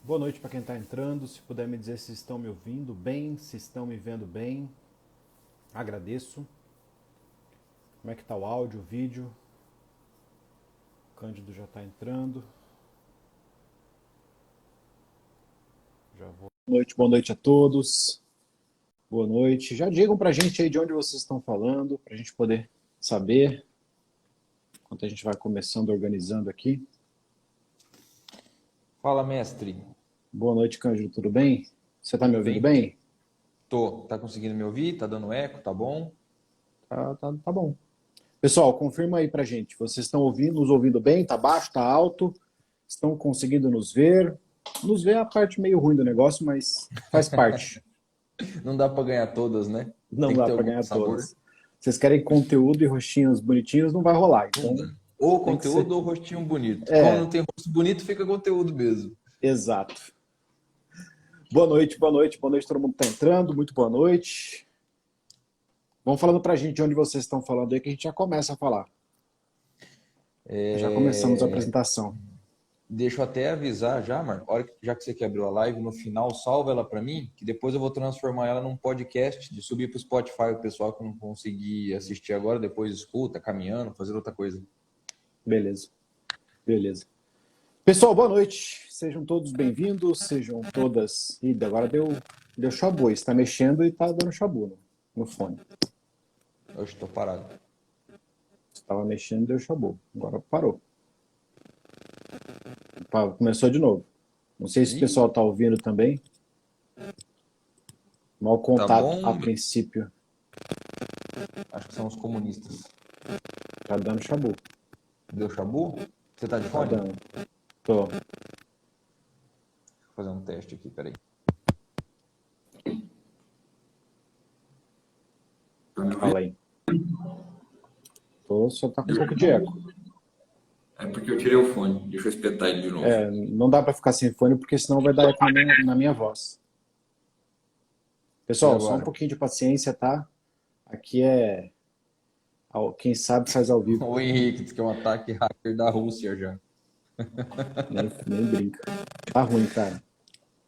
Boa noite para quem está entrando. Se puder me dizer se estão me ouvindo bem, se estão me vendo bem, agradeço. Como é que está o áudio, o vídeo? O Cândido já está entrando. Já vou. Boa noite a todos. Boa noite. Já digam para a gente aí de onde vocês estão falando, para a gente poder saber, enquanto a gente vai começando, organizando aqui. Fala, mestre. Boa noite, Cândido. Tudo bem? Você está me ouvindo bem? Tô. Tá conseguindo me ouvir? Tá dando eco? Tá bom? Tá bom. Pessoal, confirma aí pra gente. Vocês estão nos ouvindo bem? Tá baixo? Tá alto? Estão conseguindo nos ver? Nos ver é a parte meio ruim do negócio, mas faz parte. Não dá pra ganhar todas, né? Não Tem que dá ter pra algum ganhar sabor. todas. Vocês querem conteúdo e rostinhos bonitinhos, não vai rolar. Então, Ou tem que conteúdo ser. ou rostinho bonito. É. Como não tem rosto bonito, fica conteúdo mesmo. Exato. Boa noite, boa noite, boa noite todo mundo que tá entrando. Muito boa noite. Vão falando pra gente de onde vocês estão falando aí que a gente já começa a falar. Já começamos a apresentação. Deixa eu até avisar já, Marco, já que você que abriu a live, no final salva ela para mim, que depois eu vou transformar ela num podcast, de subir para o Spotify, o pessoal que não conseguir assistir agora, depois escuta, caminhando, fazendo outra coisa. Beleza. Pessoal, boa noite. Sejam todos bem-vindos, sejam todas... Ih, agora deu chabu. Está mexendo e está dando chabu no fone. Eu estou parado. Estava mexendo e deu chabu. Agora parou. Começou de novo. Não sei se o pessoal está ouvindo também. Mau contato a princípio. Acho que são os comunistas. Tá dando chabu. Deu chabu? Você tá de fone? Tá dando. Tô. Deixa eu fazer um teste aqui, peraí. Fala aí. Tô, só tá com um pouco de eco. É porque eu tirei o fone. Deixa eu espetar ele de novo. Não dá para ficar sem fone, porque senão vai dar eco na minha voz. Pessoal, só um pouquinho de paciência, tá? Aqui é... Quem sabe faz ao vivo. O Henrique disse que é um ataque hacker da Rússia já. Nem brinca. Tá ruim, cara.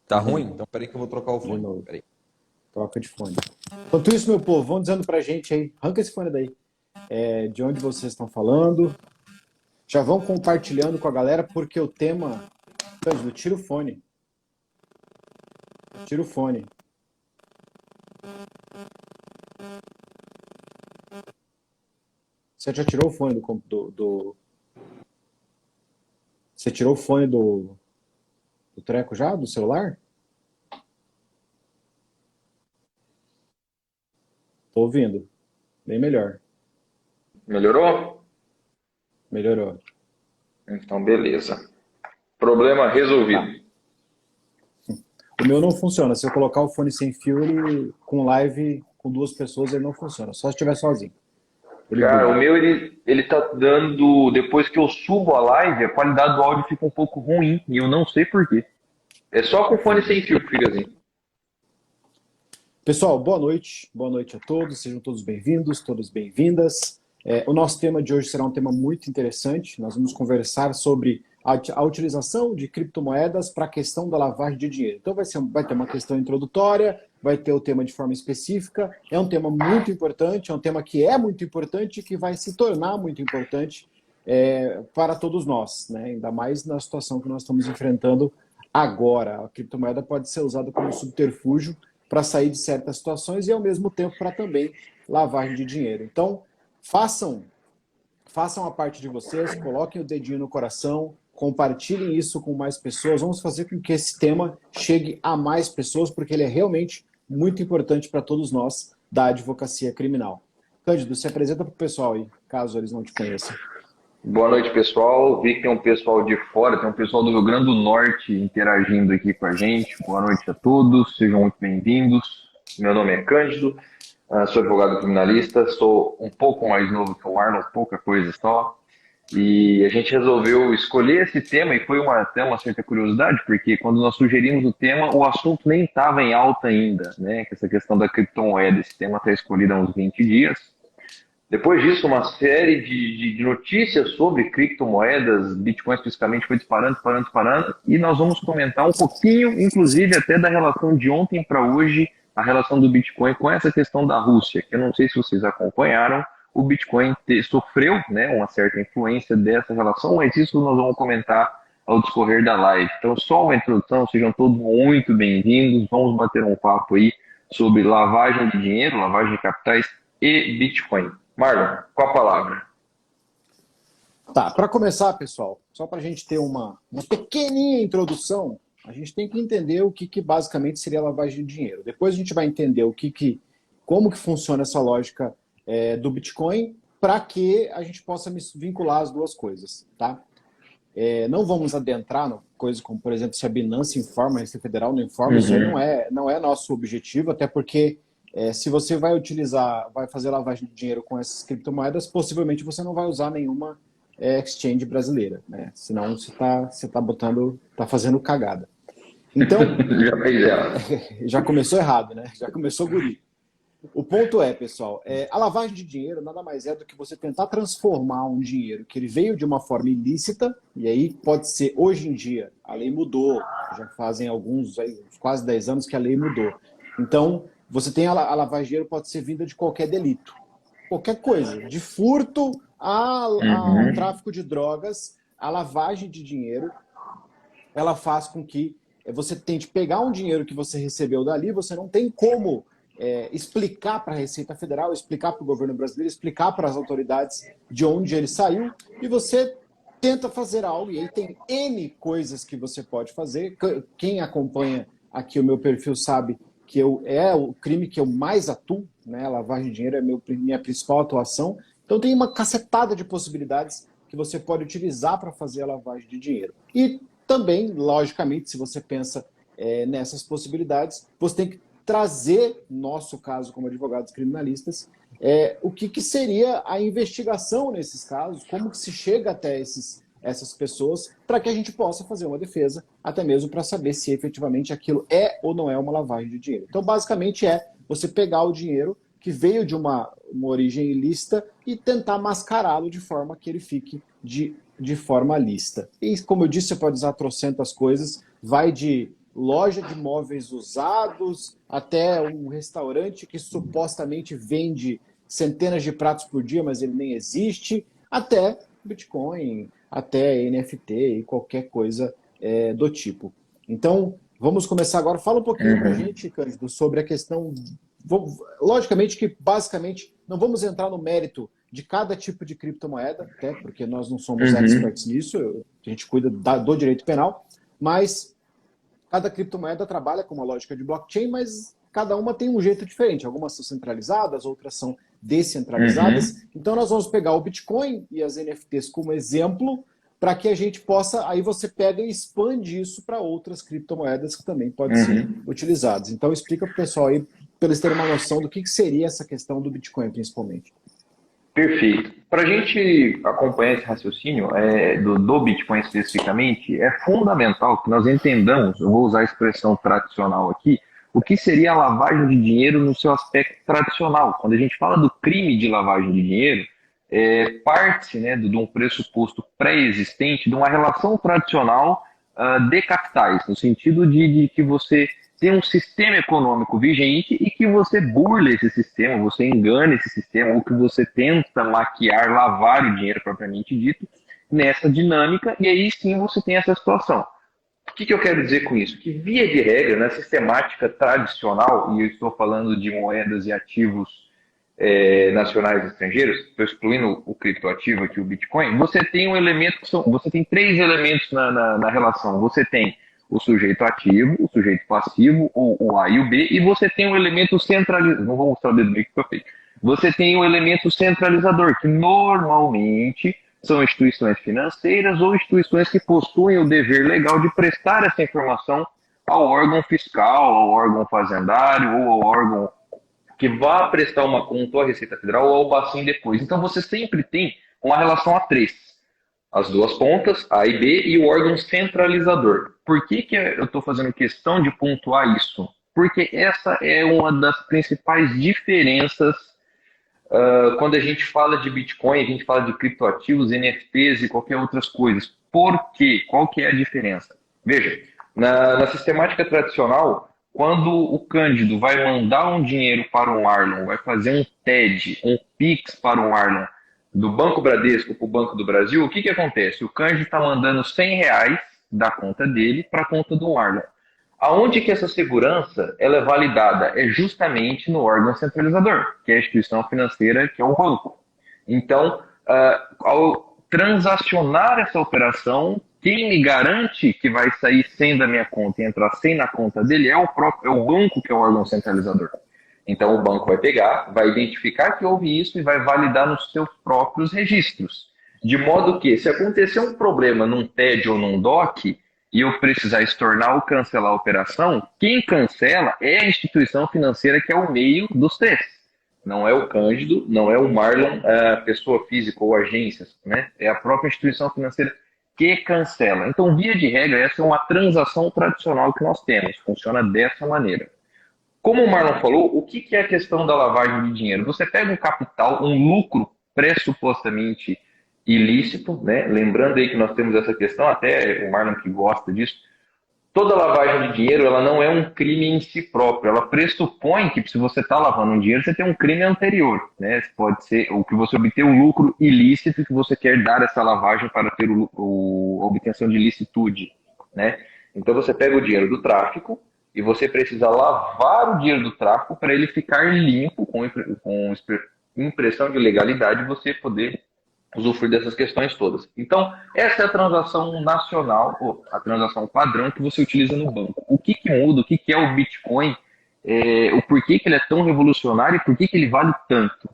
Tá ruim? Então peraí que eu vou trocar o fone. De novo. Peraí. Troca de fone. Enquanto isso, meu povo, vão dizendo pra gente aí. Arranca esse fone daí. De onde vocês estão falando. Já vão compartilhando com a galera, porque o tema... Cândido, tira o fone. Tira o fone. Você já tirou o fone do... Você tirou o fone do treco já? Do celular? Tô ouvindo. Bem melhor. Melhorou? Melhorou. Então, beleza. Problema resolvido. Tá. O meu não funciona. Se eu colocar o fone sem fio, ele com live com duas pessoas, ele não funciona. Só se estiver sozinho. Cara, o meu, ele tá dando... Depois que eu subo a live, a qualidade do áudio fica um pouco ruim. E eu não sei por quê. É só com fone sem fio que fica assim. Pessoal, boa noite. Boa noite a todos. Sejam todos bem-vindos, todas bem-vindas. O nosso tema de hoje será um tema muito interessante. Nós vamos conversar sobre a utilização de criptomoedas para a questão da lavagem de dinheiro. Então vai ter uma questão introdutória, vai ter o tema de forma específica. É um tema muito importante, é um tema que é muito importante e que vai se tornar muito importante para todos nós, né? Ainda mais na situação que nós estamos enfrentando agora. A criptomoeda pode ser usada como subterfúgio para sair de certas situações e, ao mesmo tempo, para também lavagem de dinheiro. Então, façam a parte de vocês, coloquem o dedinho no coração, compartilhem isso com mais pessoas. Vamos fazer com que esse tema chegue a mais pessoas, porque ele é realmente muito importante para todos nós da advocacia criminal. Cândido, se apresenta para o pessoal aí, caso eles não te conheçam. Boa noite, pessoal. Vi que tem um pessoal de fora, tem um pessoal do Rio Grande do Norte interagindo aqui com a gente. Boa noite a todos, sejam muito bem-vindos. Meu nome é Cândido, sou advogado criminalista, sou um pouco mais novo que o Marlon, pouca coisa só. E a gente resolveu escolher esse tema e foi até uma certa curiosidade, porque quando nós sugerimos o tema, o assunto nem estava em alta ainda, né? Essa questão da criptomoeda, esse tema está escolhido há uns 20 dias. Depois disso, uma série de notícias sobre criptomoedas, Bitcoin especificamente, foi disparando, disparando, disparando, e nós vamos comentar um pouquinho, inclusive, até da relação de ontem para hoje, a relação do Bitcoin com essa questão da Rússia, que eu não sei se vocês acompanharam, o Bitcoin sofreu, né, uma certa influência dessa relação, mas isso nós vamos comentar ao discorrer da live. Então, só uma introdução, sejam todos muito bem-vindos, vamos bater um papo aí sobre lavagem de dinheiro, lavagem de capitais e Bitcoin. Marlon, com a palavra. Tá, para começar, pessoal, só para a gente ter uma pequenininha introdução, a gente tem que entender o que basicamente seria lavagem de dinheiro. Depois a gente vai entender como que funciona essa lógica do Bitcoin, para que a gente possa vincular as duas coisas, tá? Não vamos adentrar no coisas como, por exemplo, se a Binance informa, a Receita Federal não informa, isso aí não é nosso objetivo, até porque se você vai fazer lavagem de dinheiro com essas criptomoedas, possivelmente você não vai usar nenhuma exchange brasileira, né? Senão você tá fazendo cagada. Então, já começou errado, né? Já começou guri. O ponto é, pessoal, a lavagem de dinheiro nada mais é do que você tentar transformar um dinheiro que ele veio de uma forma ilícita, e aí pode ser, hoje em dia, a lei mudou, já fazem quase 10 anos que a lei mudou. Então, você tem a lavagem de dinheiro, pode ser vinda de qualquer delito. Qualquer coisa, de furto ao tráfico de drogas, a lavagem de dinheiro, ela faz com que você tente pegar um dinheiro que você recebeu dali, você não tem como explicar para a Receita Federal, explicar para o governo brasileiro, explicar para as autoridades de onde ele saiu, e você tenta fazer algo, e aí tem N coisas que você pode fazer. Quem acompanha aqui o meu perfil sabe que é o crime que eu mais atuo, né? Lavagem de dinheiro é minha principal atuação. Então tem uma cacetada de possibilidades que você pode utilizar para fazer a lavagem de dinheiro. E também, logicamente, se você pensa nessas possibilidades, você tem que trazer, nosso caso como advogados criminalistas, o que seria a investigação nesses casos, como que se chega até essas pessoas, para que a gente possa fazer uma defesa, até mesmo para saber se efetivamente aquilo é ou não é uma lavagem de dinheiro. Então, basicamente, você pegar o dinheiro que veio de uma origem ilícita e tentar mascará-lo de forma que ele fique de forma lícita. E, como eu disse, você pode usar trocentas coisas, vai de loja de móveis usados até um restaurante que supostamente vende centenas de pratos por dia, mas ele nem existe, até Bitcoin, até NFT e qualquer coisa do tipo. Então, vamos começar agora. Fala um pouquinho para a gente, Cândido, sobre a questão. Logicamente que, basicamente, não vamos entrar no mérito de cada tipo de criptomoeda, até porque nós não somos experts nisso, a gente cuida do direito penal, mas cada criptomoeda trabalha com uma lógica de blockchain, mas cada uma tem um jeito diferente. Algumas são centralizadas, outras são descentralizadas. Então, nós vamos pegar o Bitcoin e as NFTs como exemplo para que a gente possa... Aí você pega e expande isso para outras criptomoedas que também podem ser utilizadas. Então, explica para o pessoal aí, para eles terem uma noção do que seria essa questão do Bitcoin, principalmente. Perfeito. Para a gente acompanhar esse raciocínio do Bitcoin especificamente, é fundamental que nós entendamos, eu vou usar a expressão tradicional aqui, o que seria a lavagem de dinheiro no seu aspecto tradicional. Quando a gente fala do crime de lavagem de dinheiro, parte-se, né, de um pressuposto pré-existente de uma relação tradicional de capitais, no sentido de que você tem um sistema econômico vigente e que você burla esse sistema, você engana esse sistema, ou que você tenta maquiar, lavar o dinheiro propriamente dito, nessa dinâmica, e aí sim você tem essa situação. O que eu quero dizer com isso? Que, via de regra, na sistemática tradicional, e eu estou falando de moedas e ativos nacionais e estrangeiros, estou excluindo o criptoativo aqui, o Bitcoin, você tem você tem três elementos na relação. Você tem o sujeito ativo, o sujeito passivo, o A e o B, e você tem um elemento centralizador. Não vou mostrar o dedo meio que foi feito. Você tem um elemento centralizador, que normalmente são instituições financeiras ou instituições que possuem o dever legal de prestar essa informação ao órgão fiscal, ao órgão fazendário ou ao órgão que vá prestar uma conta à Receita Federal ou ao Bacen depois. Então você sempre tem uma relação a três. As duas pontas, A e B, e o órgão centralizador. Por que eu estou fazendo questão de pontuar isso? Porque essa é uma das principais diferenças quando a gente fala de Bitcoin, a gente fala de criptoativos, NFTs e qualquer outras coisas. Por quê? Qual que é a diferença? Veja, na sistemática tradicional, quando o Cândido vai mandar um dinheiro para o Marlon, vai fazer um TED, um Pix para o Marlon, do Banco Bradesco para o Banco do Brasil, o que acontece? O Cândido está mandando R$ 100 da conta dele para a conta do Marlon. Aonde que essa segurança ela é validada? É justamente no órgão centralizador, que é a instituição financeira, que é o banco. Então, ao transacionar essa operação, quem me garante que vai sair 100 da minha conta e entrar 100 na conta dele é o banco, que é o órgão centralizador. Então, o banco vai pegar, vai identificar que houve isso e vai validar nos seus próprios registros. De modo que, se acontecer um problema num TED ou num DOC, e eu precisar estornar ou cancelar a operação, quem cancela é a instituição financeira, que é o meio dos três. Não é o Cândido, não é o Marlon, a pessoa física ou agências, né? É a própria instituição financeira que cancela. Então, via de regra, essa é uma transação tradicional que nós temos. Funciona dessa maneira. Como o Marlon falou, o que é a questão da lavagem de dinheiro? Você pega um capital, um lucro pressupostamente ilícito, né? Lembrando aí que nós temos essa questão, até o Marlon que gosta disso, toda lavagem de dinheiro ela não é um crime em si próprio, ela pressupõe que se você está lavando um dinheiro, você tem um crime anterior, né? Pode ser o que você obteve um lucro ilícito que você quer dar essa lavagem para ter a obtenção de licitude, né? Então você pega o dinheiro do tráfico e você precisa lavar o dinheiro do tráfico para ele ficar limpo com impressão de legalidade e você poder usufruir dessas questões todas. Então, essa é a transação nacional, ou a transação padrão que você utiliza no banco. O que muda, o que é o Bitcoin, o porquê que ele é tão revolucionário e por que ele vale tanto?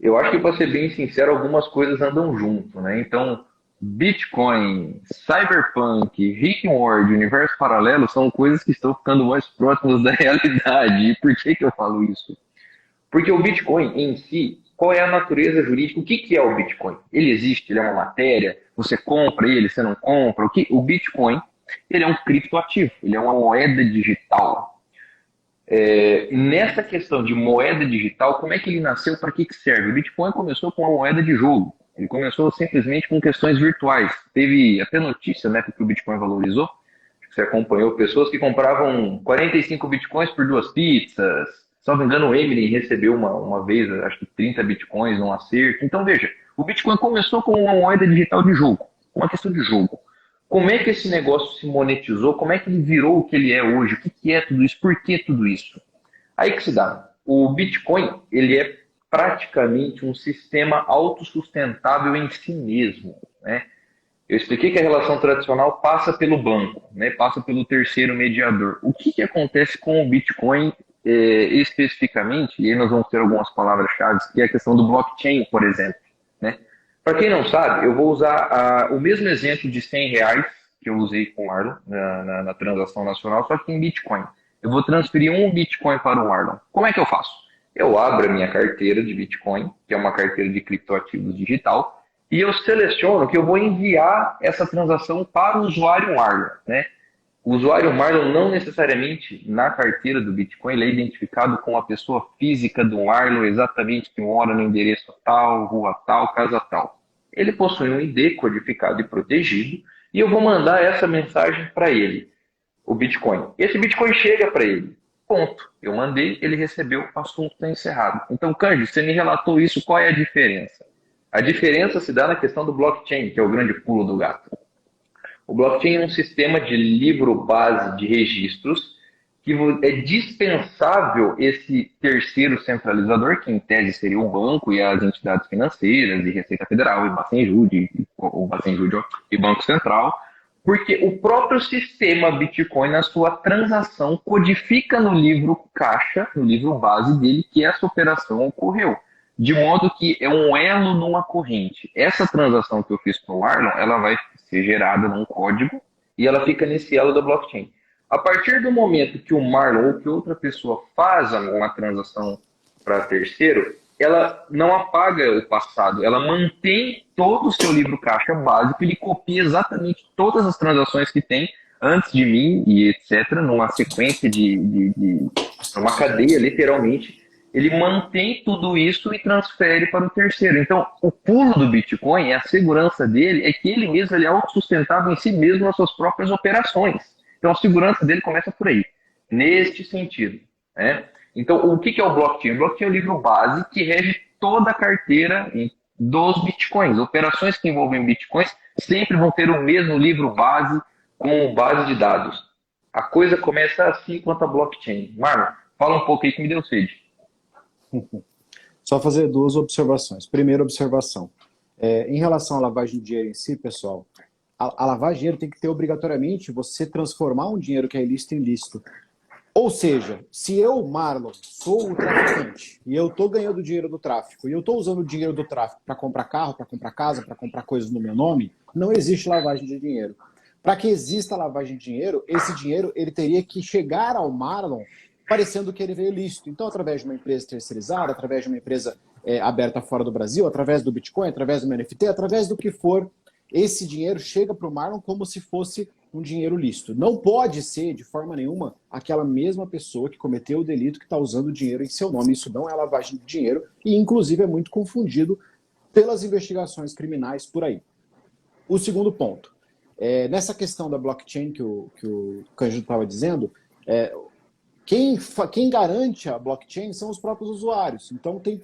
Eu acho que, para ser bem sincero, algumas coisas andam junto, né? Então, Bitcoin, Cyberpunk, Rick and Morty, Universo Paralelo são coisas que estão ficando mais próximas da realidade. E por que eu falo isso? Porque o Bitcoin em si, qual é a natureza jurídica? O que é o Bitcoin? Ele existe? Ele é uma matéria? Você compra ele? Você não compra? O Bitcoin, ele é um criptoativo. Ele é uma moeda digital. Nessa questão de moeda digital, como é que ele nasceu? Para que serve? O Bitcoin começou com uma moeda de jogo. Ele começou simplesmente com questões virtuais. Teve até notícia, né, que o Bitcoin valorizou. Você acompanhou pessoas que compravam 45 Bitcoins por 2 pizzas. Se não me engano, o Emily recebeu uma vez, acho que 30 bitcoins num acerto. Então, veja, o Bitcoin começou com uma moeda digital de jogo, uma questão de jogo. Como é que esse negócio se monetizou? Como é que ele virou o que ele é hoje? O que é tudo isso? Por que tudo isso? Aí que se dá. O Bitcoin, ele é praticamente um sistema autossustentável em si mesmo, né? Eu expliquei que a relação tradicional passa pelo banco, né? Passa pelo terceiro mediador. O que acontece com o Bitcoin especificamente, e aí nós vamos ter algumas palavras-chave, que é a questão do blockchain, por exemplo, né? Para quem não sabe, eu vou usar o mesmo exemplo de R$ 100 que eu usei com o Marlon na transação nacional, só que em Bitcoin. Eu vou transferir um Bitcoin para o Marlon. Como é que eu faço? Eu abro a minha carteira de Bitcoin, que é uma carteira de criptoativos digital, e eu seleciono que eu vou enviar essa transação para o usuário Marlon, né? O usuário Marlon não necessariamente na carteira do Bitcoin ele é identificado com a pessoa física do Marlon, exatamente que mora no endereço tal, rua tal, casa tal. Ele possui um ID codificado e protegido e eu vou mandar essa mensagem para ele, o Bitcoin. Esse Bitcoin chega para ele. Ponto. Eu mandei, ele recebeu, o assunto está encerrado. Então, Cândido, você me relatou isso, qual é a diferença? A diferença se dá na questão do blockchain, que é o grande pulo do gato. O blockchain é um sistema de livro base de registros que é dispensável esse terceiro centralizador, que em tese seria o banco e as entidades financeiras, e Receita Federal, e Bacenjude, e Banco Central, porque o próprio sistema Bitcoin, na sua transação, codifica no livro caixa, no livro base dele, que essa operação ocorreu. De modo que é um elo numa corrente. Essa transação que eu fiz com o Marlon, ela vai ser gerada num código e ela fica nesse elo da blockchain. A partir do momento que o Marlon ou que outra pessoa faz uma transação para terceiro, ela não apaga o passado, ela mantém todo o seu livro caixa básico, ele copia exatamente todas as transações que tem antes de mim e etc., numa sequência uma cadeia, literalmente, ele mantém tudo isso e transfere para o terceiro. Então, o pulo do Bitcoin, a segurança dele, é que ele mesmo ele é autossustentável em si mesmo nas suas próprias operações. Então, a segurança dele começa por aí, neste sentido, né? Então, o que é o blockchain? O blockchain é o livro base que rege toda a carteira dos bitcoins. Operações que envolvem bitcoins sempre vão ter o mesmo livro base com base de dados. A coisa começa assim quanto a blockchain. Marlon, fala um pouco aí que me deu sede. Só fazer duas observações. Primeira observação. Em relação à lavagem de dinheiro em si, pessoal, a lavagem de dinheiro tem que ter obrigatoriamente você transformar um dinheiro que é ilícito em lícito. Ou seja, se eu, Marlon, sou o traficante e eu estou ganhando dinheiro do tráfico e eu estou usando o dinheiro do tráfico para comprar carro, para comprar casa, para comprar coisas no meu nome, não existe lavagem de dinheiro. Para que exista lavagem de dinheiro, esse dinheiro ele teria que chegar ao Marlon parecendo que ele veio lícito. Então, através de uma empresa terceirizada, através de uma empresa aberta fora do Brasil, através do Bitcoin, através do meu NFT, através do que for, esse dinheiro chega para o Marlon como se fosse um dinheiro lícito. Não pode ser, de forma nenhuma, aquela mesma pessoa que cometeu o delito que está usando o dinheiro em seu nome. Isso não é lavagem de dinheiro e, inclusive, é muito confundido pelas investigações criminais por aí. O segundo ponto. Nessa questão da blockchain que o Cândido estava dizendo, quem garante a blockchain são os próprios usuários. Então, tem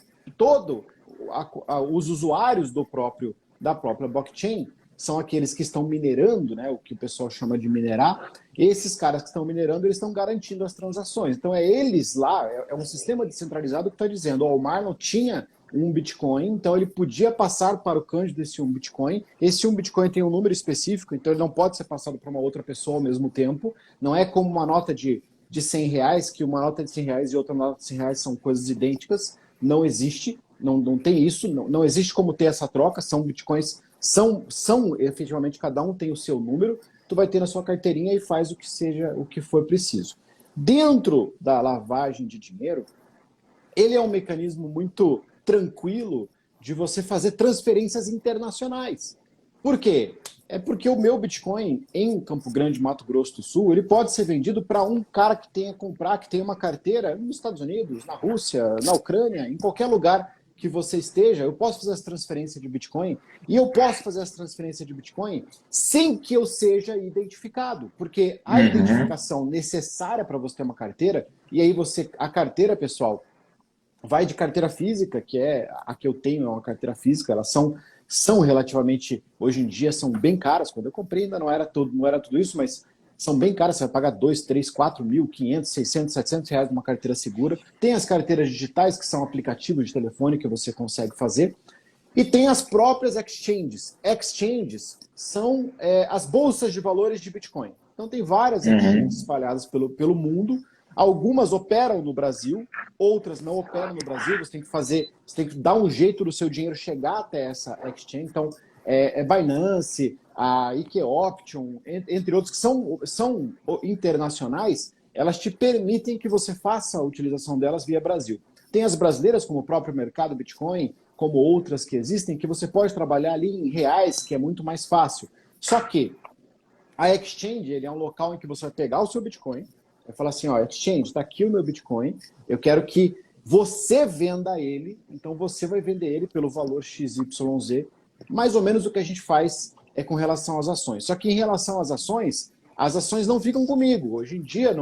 os usuários da própria blockchain são aqueles que estão minerando, né, o que o pessoal chama de minerar. Esses caras que estão minerando, eles estão garantindo as transações. Então, eles lá, é um sistema descentralizado que está dizendo, o Marlon tinha um Bitcoin, então ele podia passar para o Cândido esse um Bitcoin. Esse um Bitcoin tem um número específico, então ele não pode ser passado para uma outra pessoa ao mesmo tempo. Não é como uma nota de 100 reais, que uma nota de 100 reais e outra nota de 100 reais são coisas idênticas. Não existe, não tem isso, não existe como ter essa troca, são Bitcoins, são efetivamente, cada um tem o seu número, tu vai ter na sua carteirinha e faz o que for preciso. Dentro da lavagem de dinheiro, ele é um mecanismo muito tranquilo de você fazer transferências internacionais. Por quê? É porque o meu Bitcoin em Campo Grande, Mato Grosso do Sul, ele pode ser vendido para um cara que tenha que tenha uma carteira nos Estados Unidos, na Rússia, na Ucrânia, em qualquer lugar que você esteja. Eu posso fazer essa transferência de Bitcoin e eu posso fazer essa transferência de Bitcoin sem que eu seja identificado, porque a identificação necessária para você ter uma carteira, e aí a carteira, pessoal, vai de carteira física, que é a que eu tenho, é uma carteira física, elas são relativamente, hoje em dia, são bem caras. Quando eu comprei ainda não era tudo isso, mas são bem caras. Você vai pagar 2, 3, 4 mil, 500, 600, 700 reais numa carteira segura. Tem as carteiras digitais, que são aplicativos de telefone que você consegue fazer. E tem as próprias exchanges. Exchanges são as bolsas de valores de Bitcoin. Então tem várias exchanges espalhadas pelo mundo. Algumas operam no Brasil, outras não operam no Brasil. Você tem que dar um jeito do seu dinheiro chegar até essa exchange. Então, Binance, a IK Option, entre outros, que são internacionais, elas te permitem que você faça a utilização delas via Brasil. Tem as brasileiras, como o próprio mercado Bitcoin, como outras que existem, que você pode trabalhar ali em reais, que é muito mais fácil. Só que a exchange, ele é um local em que você vai pegar o seu Bitcoin, vai falar assim, exchange, está aqui o meu Bitcoin, eu quero que você venda ele, então você vai vender ele pelo valor XYZ. Mais ou menos o que a gente faz com relação às ações. Só que em relação às ações não ficam comigo. Hoje em dia,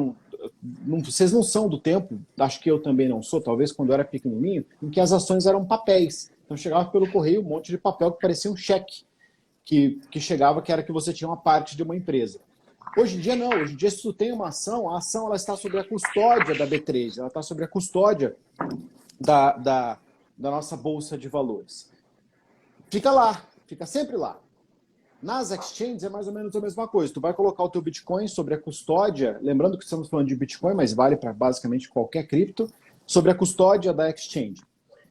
vocês não são do tempo, acho que eu também não sou, talvez quando eu era pequenininho, em que as ações eram papéis. Então chegava pelo correio um monte de papel que parecia um cheque, que chegava, que era que você tinha uma parte de uma empresa. Hoje em dia não, hoje em dia se tu tem uma ação, a ação ela está sob a custódia da B3, ela está sob a custódia da nossa bolsa de valores. Fica lá, fica sempre lá. Nas exchanges é mais ou menos a mesma coisa. Tu vai colocar o teu Bitcoin sobre a custódia, lembrando que estamos falando de Bitcoin, mas vale para basicamente qualquer cripto, sobre a custódia da exchange.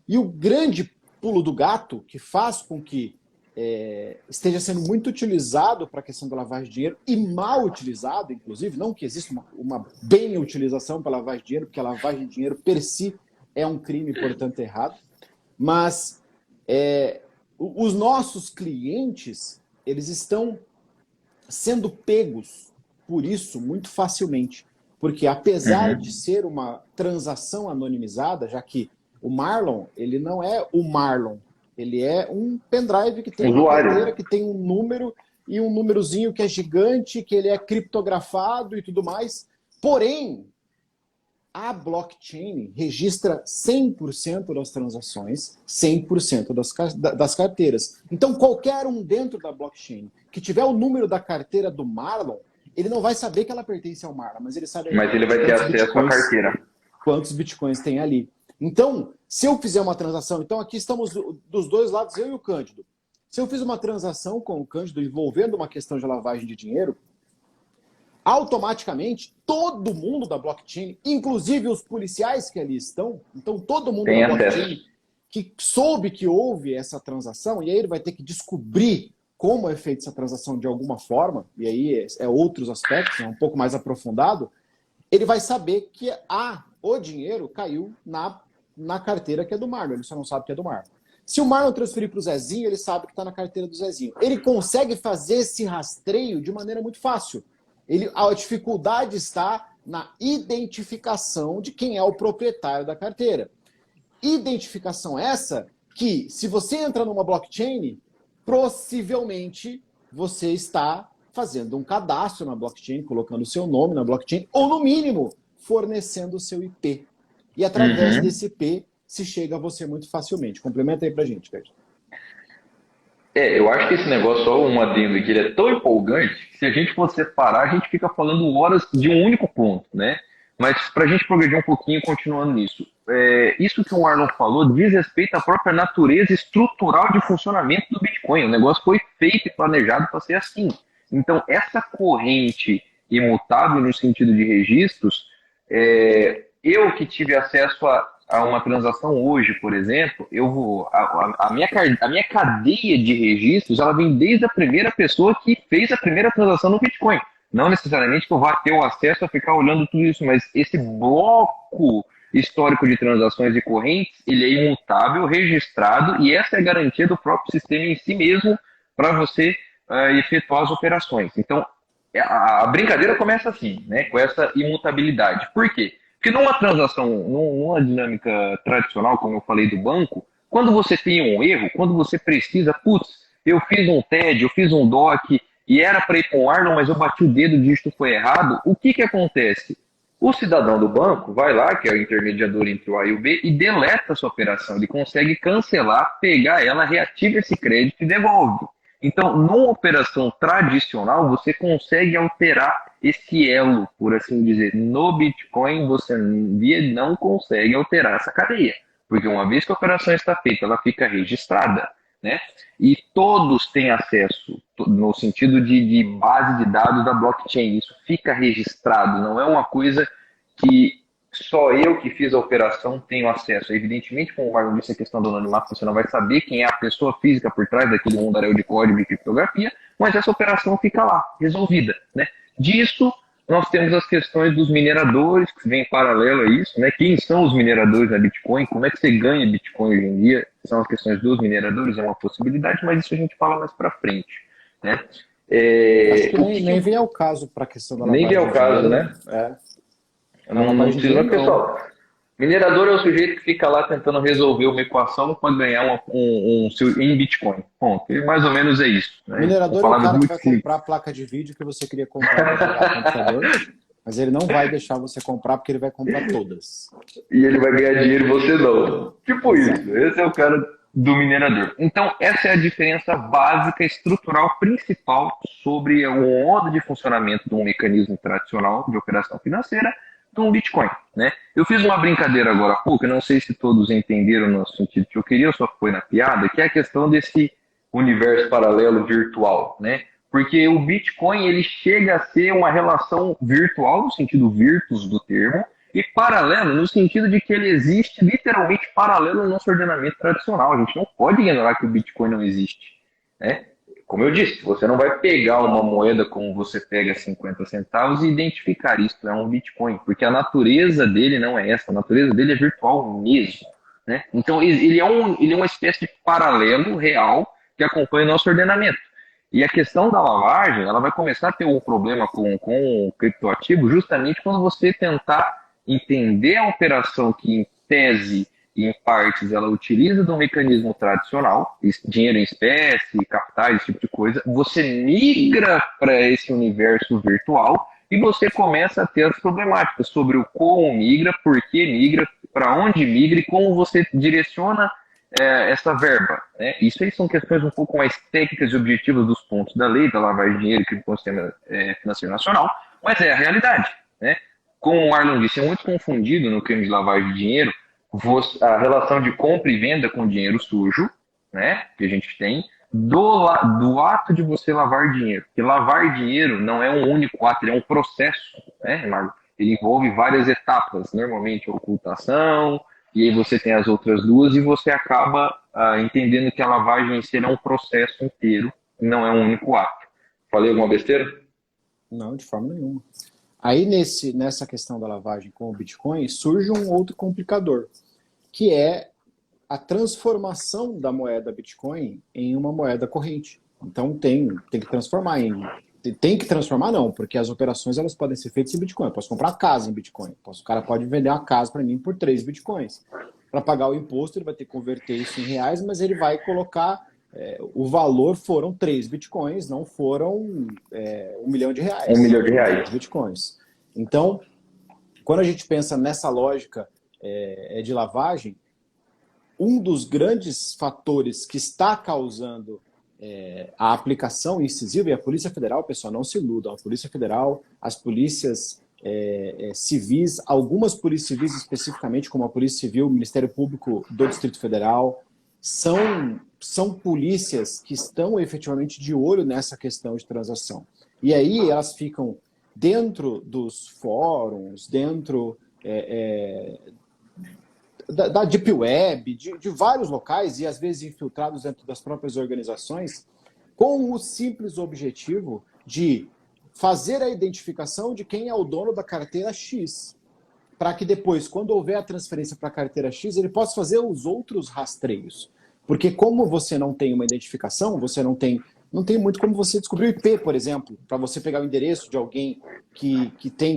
E o grande pulo do gato, que faz com que esteja sendo muito utilizado para a questão da lavagem de dinheiro, e mal utilizado, inclusive, não que exista uma bem utilização para lavagem de dinheiro, porque a lavagem de dinheiro per si é um crime, portanto errado, mas os nossos clientes, eles estão sendo pegos por isso muito facilmente. Porque apesar de ser uma transação anonimizada, já que o Marlon, ele não é o Marlon, ele é um pendrive que tem uma carteira, que tem um número e um númerozinho que é gigante, que ele é criptografado e tudo mais. Porém, a blockchain registra 100% das transações, 100% das carteiras. Então, qualquer um dentro da blockchain que tiver o número da carteira do Marlon, ele não vai saber que ela pertence ao Marlon, mas ele sabe... Mas ele vai ter acesso à carteira. Quantos bitcoins tem ali. Então, se eu fizer uma transação... Então, aqui estamos dos dois lados, eu e o Cândido. Se eu fiz uma transação com o Cândido envolvendo uma questão de lavagem de dinheiro, automaticamente, todo mundo da blockchain, inclusive os policiais que ali estão, então todo mundo da blockchain que soube que houve essa transação, e aí ele vai ter que descobrir como é feita essa transação de alguma forma, e aí é outros aspectos, é um pouco mais aprofundado, ele vai saber que o dinheiro caiu na carteira que é do Marlon, ele só não sabe que é do Marlon. Se o Marlon transferir para o Zezinho, ele sabe que está na carteira do Zezinho. Ele consegue fazer esse rastreio de maneira muito fácil. A dificuldade está na identificação de quem é o proprietário da carteira. Identificação essa que, se você entra numa blockchain, possivelmente você está fazendo um cadastro na blockchain, colocando o seu nome na blockchain, ou no mínimo, fornecendo o seu IP. E através desse IP, se chega a você muito facilmente. Complementa aí pra gente, Pedro. Eu acho que esse negócio, só um adendo aqui, ele é tão empolgante que se a gente for separar, a gente fica falando horas de um único ponto, né? Mas para a gente progredir um pouquinho, continuando nisso, isso que o Marlon falou diz respeito à própria natureza estrutural de funcionamento do Bitcoin. O negócio foi feito e planejado para ser assim. Então, essa corrente imutável no sentido de registros, eu que tive acesso a uma transação hoje, por exemplo, a minha cadeia de registros, ela vem desde a primeira pessoa que fez a primeira transação no Bitcoin. Não necessariamente que eu vá ter o acesso a ficar olhando tudo isso, mas esse bloco histórico de transações e correntes, ele é imutável, registrado, e essa é a garantia do próprio sistema em si mesmo para você efetuar as operações. Então, a brincadeira começa assim, né, com essa imutabilidade. Por quê? Porque numa transação, numa dinâmica tradicional, como eu falei do banco, quando você tem um erro, quando você precisa, eu fiz um TED, eu fiz um DOC, e era para ir com o Arnon, mas eu bati o dedo, o dígito foi errado, o que acontece? O cidadão do banco vai lá, que é o intermediador entre o A e o B, e deleta a sua operação. Ele consegue cancelar, pegar ela, reativa esse crédito e devolve. Então, numa operação tradicional, você consegue alterar esse elo, por assim dizer. No Bitcoin, você não consegue alterar essa cadeia. Porque uma vez que a operação está feita, ela fica registrada, né? E todos têm acesso, no sentido de base de dados da blockchain. Isso fica registrado, não é uma coisa que só eu que fiz a operação tenho acesso. Evidentemente, como o Marlon disse, a questão do anonimato, você não vai saber quem é a pessoa física por trás daquele mundaréu de código e criptografia, mas essa operação fica lá, resolvida, né? Disso, nós temos as questões dos mineradores, que vem em paralelo a isso, né? Quem são os mineradores na Bitcoin? Como é que você ganha Bitcoin hoje em dia? São as questões dos mineradores, é uma possibilidade, mas isso a gente fala mais para frente, né? Acho que nem vem ao caso para a questão da lavagem. Nem vem ao caso, né? Não precisa, pessoal. Minerador é o sujeito que fica lá tentando resolver uma equação para ganhar em Bitcoin. Ponto. E mais ou menos é isso. Né? Minerador é o cara que vai comprar a placa de vídeo que você queria comprar para jogar computador, mas ele não vai deixar você comprar porque ele vai comprar todas. E ele vai ganhar dinheiro e você não. Tipo isso. Esse é o cara do minerador. Então, essa é a diferença básica, estrutural, principal sobre o modo de funcionamento de um mecanismo tradicional de operação financeira de um Bitcoin, né? Eu fiz uma brincadeira agora há pouco, eu não sei se todos entenderam no sentido que eu queria, só foi na piada, que é a questão desse universo paralelo virtual, né? Porque o Bitcoin, ele chega a ser uma relação virtual, no sentido virtus do termo, e paralelo no sentido de que ele existe literalmente paralelo ao nosso ordenamento tradicional. A gente não pode ignorar que o Bitcoin não existe, né? Como eu disse, você não vai pegar uma moeda como você pega 50 centavos e identificar isso é um Bitcoin, porque a natureza dele não é essa, a natureza dele é virtual mesmo, né? Então ele é uma espécie de paralelo real que acompanha o nosso ordenamento. E a questão da lavagem, ela vai começar a ter um problema com o criptoativo justamente quando você tentar entender a operação que, em tese e em partes, ela utiliza de um mecanismo tradicional, dinheiro em espécie, capitais, esse tipo de coisa, você migra para esse universo virtual e você começa a ter as problemáticas sobre o como migra, por que migra, para onde migra e como você direciona essa verba. Né? Isso aí são questões um pouco mais técnicas e objetivas dos pontos da lei, da lavagem de dinheiro e do sistema financeiro nacional, mas é a realidade. Né? Como o Marlon disse, é muito confundido no crime de lavagem de dinheiro a relação de compra e venda com dinheiro sujo, né, que a gente tem, do ato de você lavar dinheiro. Porque lavar dinheiro não é um único ato, ele é um processo, né, Marlon? Ele envolve várias etapas, normalmente a ocultação, e aí você tem as outras duas, e você acaba entendendo que a lavagem em si é um processo inteiro, não é um único ato. Falei alguma besteira? Não, de forma nenhuma. Aí, nessa questão da lavagem com o Bitcoin, surge um outro complicador, que é a transformação da moeda Bitcoin em uma moeda corrente. Então, tem que transformar Tem que transformar, não, porque as operações elas podem ser feitas em Bitcoin. Eu posso comprar uma casa em Bitcoin. O cara pode vender uma casa para mim por 3 Bitcoins. Para pagar o imposto, ele vai ter que converter isso em reais, mas ele vai colocar... o valor foram 3 Bitcoins, não foram R$1 milhão. R$1 milhão. 3 Bitcoins. Então, quando a gente pensa nessa lógica de lavagem, um dos grandes fatores que está causando a aplicação incisiva, e a Polícia Federal, pessoal, não se iludam, a Polícia Federal, as polícias civis, algumas polícias civis especificamente, como a Polícia Civil, o Ministério Público do Distrito Federal, são polícias que estão efetivamente de olho nessa questão de transação. E aí elas ficam dentro dos fóruns, dentro da Deep Web, de vários locais, e às vezes infiltrados dentro das próprias organizações, com o simples objetivo de fazer a identificação de quem é o dono da carteira X, para que depois, quando houver a transferência para a carteira X, ele possa fazer os outros rastreios. Porque como você não tem uma identificação, você não tem muito como você descobrir o IP, por exemplo, para você pegar o endereço de alguém que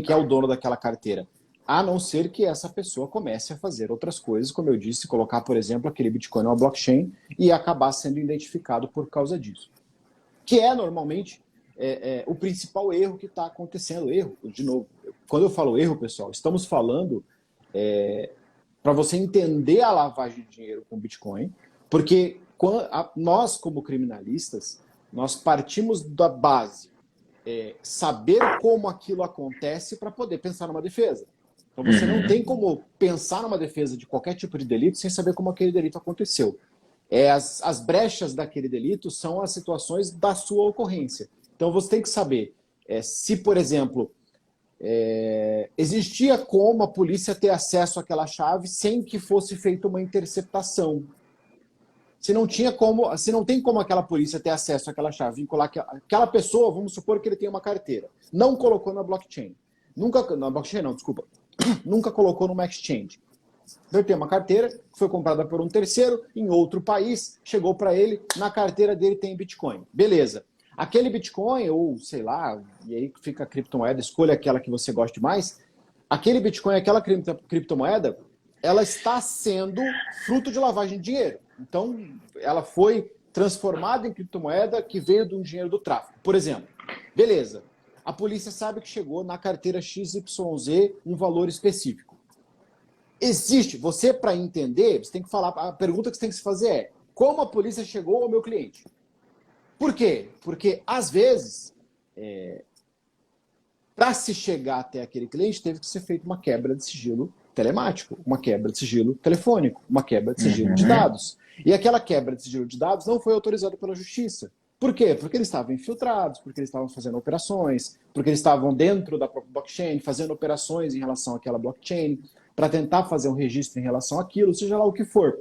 é o dono daquela carteira. A não ser que essa pessoa comece a fazer outras coisas, como eu disse, colocar, por exemplo, aquele Bitcoin numa blockchain e acabar sendo identificado por causa disso. Que é, normalmente, o principal erro que está acontecendo. Erro, de novo, quando eu falo erro, pessoal, estamos falando para você entender a lavagem de dinheiro com Bitcoin, porque nós, como criminalistas, nós partimos da base, saber como aquilo acontece para poder pensar numa defesa. Então você não tem como pensar numa defesa de qualquer tipo de delito sem saber como aquele delito aconteceu. As brechas daquele delito são as situações da sua ocorrência. Então você tem que saber se, por exemplo, existia como a polícia ter acesso àquela chave sem que fosse feita uma interceptação. Se não tem como aquela polícia ter acesso àquela chave, vincular aquela pessoa, vamos supor que ele tem uma carteira, não colocou na blockchain. Na blockchain não, desculpa. Nunca colocou numa exchange. Ele tem uma carteira que foi comprada por um terceiro em outro país, chegou para ele, na carteira dele tem Bitcoin. Beleza. Aquele Bitcoin, ou sei lá, e aí fica a criptomoeda, escolha aquela que você goste mais, aquele Bitcoin, aquela criptomoeda, ela está sendo fruto de lavagem de dinheiro. Então, ela foi transformada em criptomoeda que veio de um dinheiro do tráfico. Por exemplo, beleza. A polícia sabe que chegou na carteira XYZ um valor específico. Existe, você para entender, você tem que falar, a pergunta que você tem que se fazer é, como a polícia chegou ao meu cliente? Por quê? Porque, às vezes, para se chegar até aquele cliente, teve que ser feita uma quebra de sigilo telemático, uma quebra de sigilo telefônico, uma quebra de sigilo de dados. E aquela quebra de sigilo de dados não foi autorizada pela justiça. Por quê? Porque eles estavam infiltrados, porque eles estavam fazendo operações, porque eles estavam dentro da própria blockchain, fazendo operações em relação àquela blockchain, para tentar fazer um registro em relação àquilo, seja lá o que for.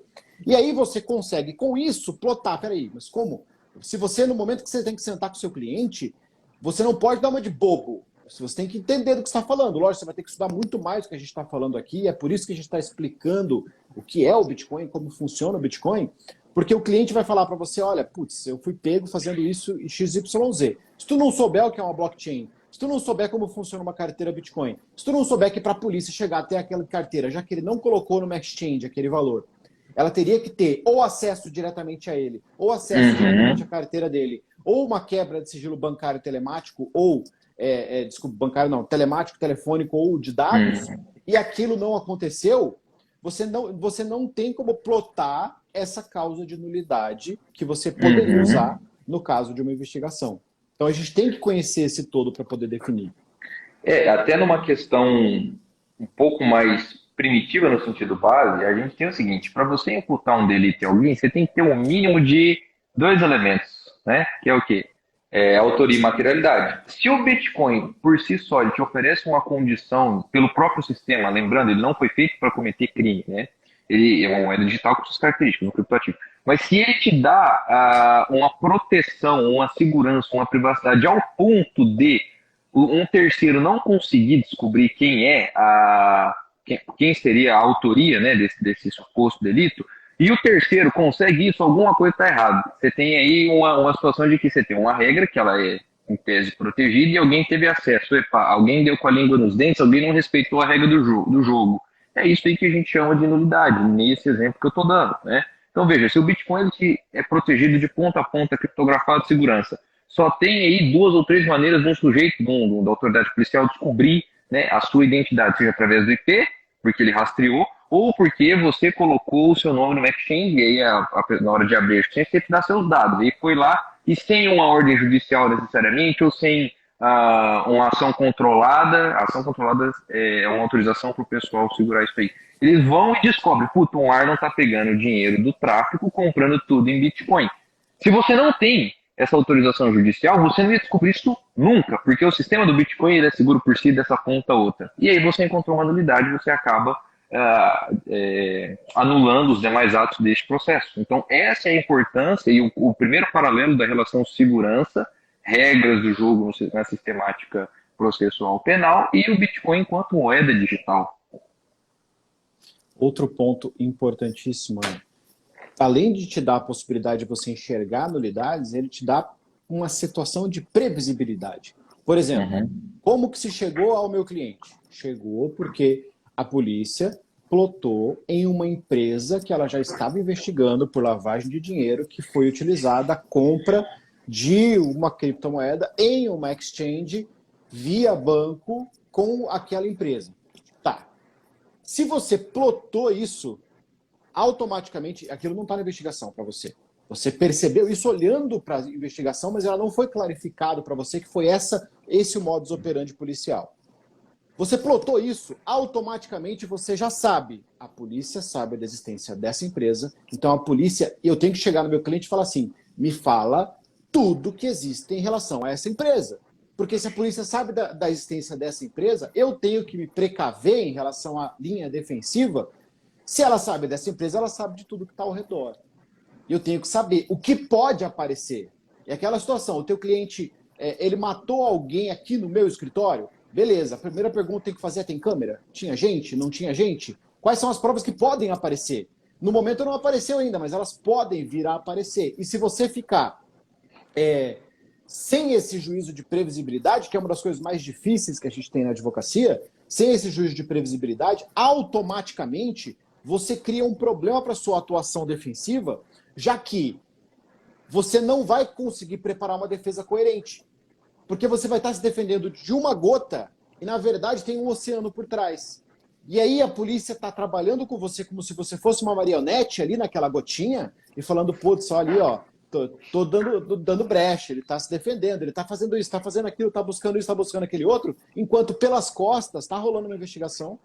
E aí você consegue, com isso, plotar. Peraí, mas como? Se você, no momento que você tem que sentar com o seu cliente, você não pode dar uma de bobo. Você tem que entender do que você está falando. Lógico, você vai ter que estudar muito mais do que a gente está falando aqui. É por isso que a gente está explicando o que é o Bitcoin, como funciona o Bitcoin, Porque o cliente vai falar para você, olha, putz, eu fui pego fazendo isso em XYZ. Se tu não souber o que é uma blockchain, se tu não souber como funciona uma carteira Bitcoin, se tu não souber que para a polícia chegar até aquela carteira, já que ele não colocou numa exchange aquele valor, ela teria que ter ou acesso diretamente a ele, ou acesso diretamente à carteira dele, ou uma quebra de sigilo bancário telemático, ou, desculpa, bancário não, telemático, telefônico ou de dados, e aquilo não aconteceu, você não tem como plotar essa causa de nulidade que você poderia usar no caso de uma investigação. Então a gente tem que conhecer esse todo para poder definir. Até numa questão um pouco mais primitiva no sentido base, a gente tem o seguinte: para você imputar um delito em alguém, você tem que ter um mínimo de 2 elementos, né? Que é o quê? Autoria e materialidade. Se o Bitcoin, por si só, ele te oferece uma condição pelo próprio sistema, lembrando, ele não foi feito para cometer crime, né? Ele é uma moeda digital com suas características, um criptoativo. Mas se ele te dá uma proteção, uma segurança, uma privacidade ao ponto de um terceiro não conseguir descobrir quem seria a autoria, né, desse suposto delito, e o terceiro consegue isso, alguma coisa está errada. Você tem aí uma situação de que você tem uma regra, que ela é, em tese, protegida, e alguém teve acesso. Epa, alguém deu com a língua nos dentes, alguém não respeitou a regra do jogo. É isso aí que a gente chama de nulidade, nesse exemplo que eu estou dando, né? Então, veja, se o Bitcoin ele é protegido de ponta a ponta, criptografado de segurança, só tem aí 2 ou 3 maneiras de um sujeito, da autoridade policial, descobrir, né, a sua identidade, seja através do IP, porque ele rastreou, ou porque você colocou o seu nome no exchange, e aí na hora de abrir a exchange, você tem que dar seus dados. E foi lá, e sem uma ordem judicial necessariamente, ou sem uma ação controlada. A ação controlada é uma autorização para o pessoal segurar isso aí. Eles vão e descobrem, puta, o Arnon está pegando o dinheiro do tráfico, comprando tudo em Bitcoin. Se você não tem essa autorização judicial, você não ia descobrir isso nunca, porque o sistema do Bitcoin ele é seguro por si dessa ponta a outra. E aí você encontrou uma nulidade, você acaba anulando os demais atos deste processo. Então essa é a importância e o primeiro paralelo da relação segurança, regras do jogo na sistemática processual penal e o Bitcoin enquanto moeda digital. Outro ponto importantíssimo é, além de te dar a possibilidade de você enxergar nulidades, ele te dá uma situação de previsibilidade. Por exemplo, como que se chegou ao meu cliente? Chegou porque a polícia plotou em uma empresa que ela já estava investigando por lavagem de dinheiro que foi utilizada a compra de uma criptomoeda em uma exchange via banco com aquela empresa. Tá. Se você plotou isso, automaticamente aquilo não está na investigação para você. Você percebeu isso olhando para a investigação, mas ela não foi clarificado para você que foi esse o modus operandi policial. Você plotou isso, automaticamente você já sabe. A polícia sabe da existência dessa empresa, então a polícia, eu tenho que chegar no meu cliente e falar assim, me fala tudo que existe em relação a essa empresa. Porque se a polícia sabe da existência dessa empresa, eu tenho que me precaver em relação à linha defensiva. Se ela sabe dessa empresa, ela sabe de tudo que está ao redor. E eu tenho que saber o que pode aparecer. É aquela situação, o teu cliente, ele matou alguém aqui no meu escritório? Beleza, a primeira pergunta que tem que fazer é, tem câmera? Tinha gente? Não tinha gente? Quais são as provas que podem aparecer? No momento não apareceu ainda, mas elas podem vir a aparecer. E se você ficar sem esse juízo de previsibilidade, que é uma das coisas mais difíceis que a gente tem na advocacia, sem esse juízo de previsibilidade, automaticamente você cria um problema para a sua atuação defensiva, já que você não vai conseguir preparar uma defesa coerente. Porque você vai estar se defendendo de uma gota e, na verdade, tem um oceano por trás. E aí a polícia está trabalhando com você como se você fosse uma marionete ali naquela gotinha e falando, putz, olha ali, ó, tô dando brecha, ele está se defendendo, ele está fazendo isso, está fazendo aquilo, está buscando isso, está buscando aquele outro, enquanto pelas costas está rolando uma investigação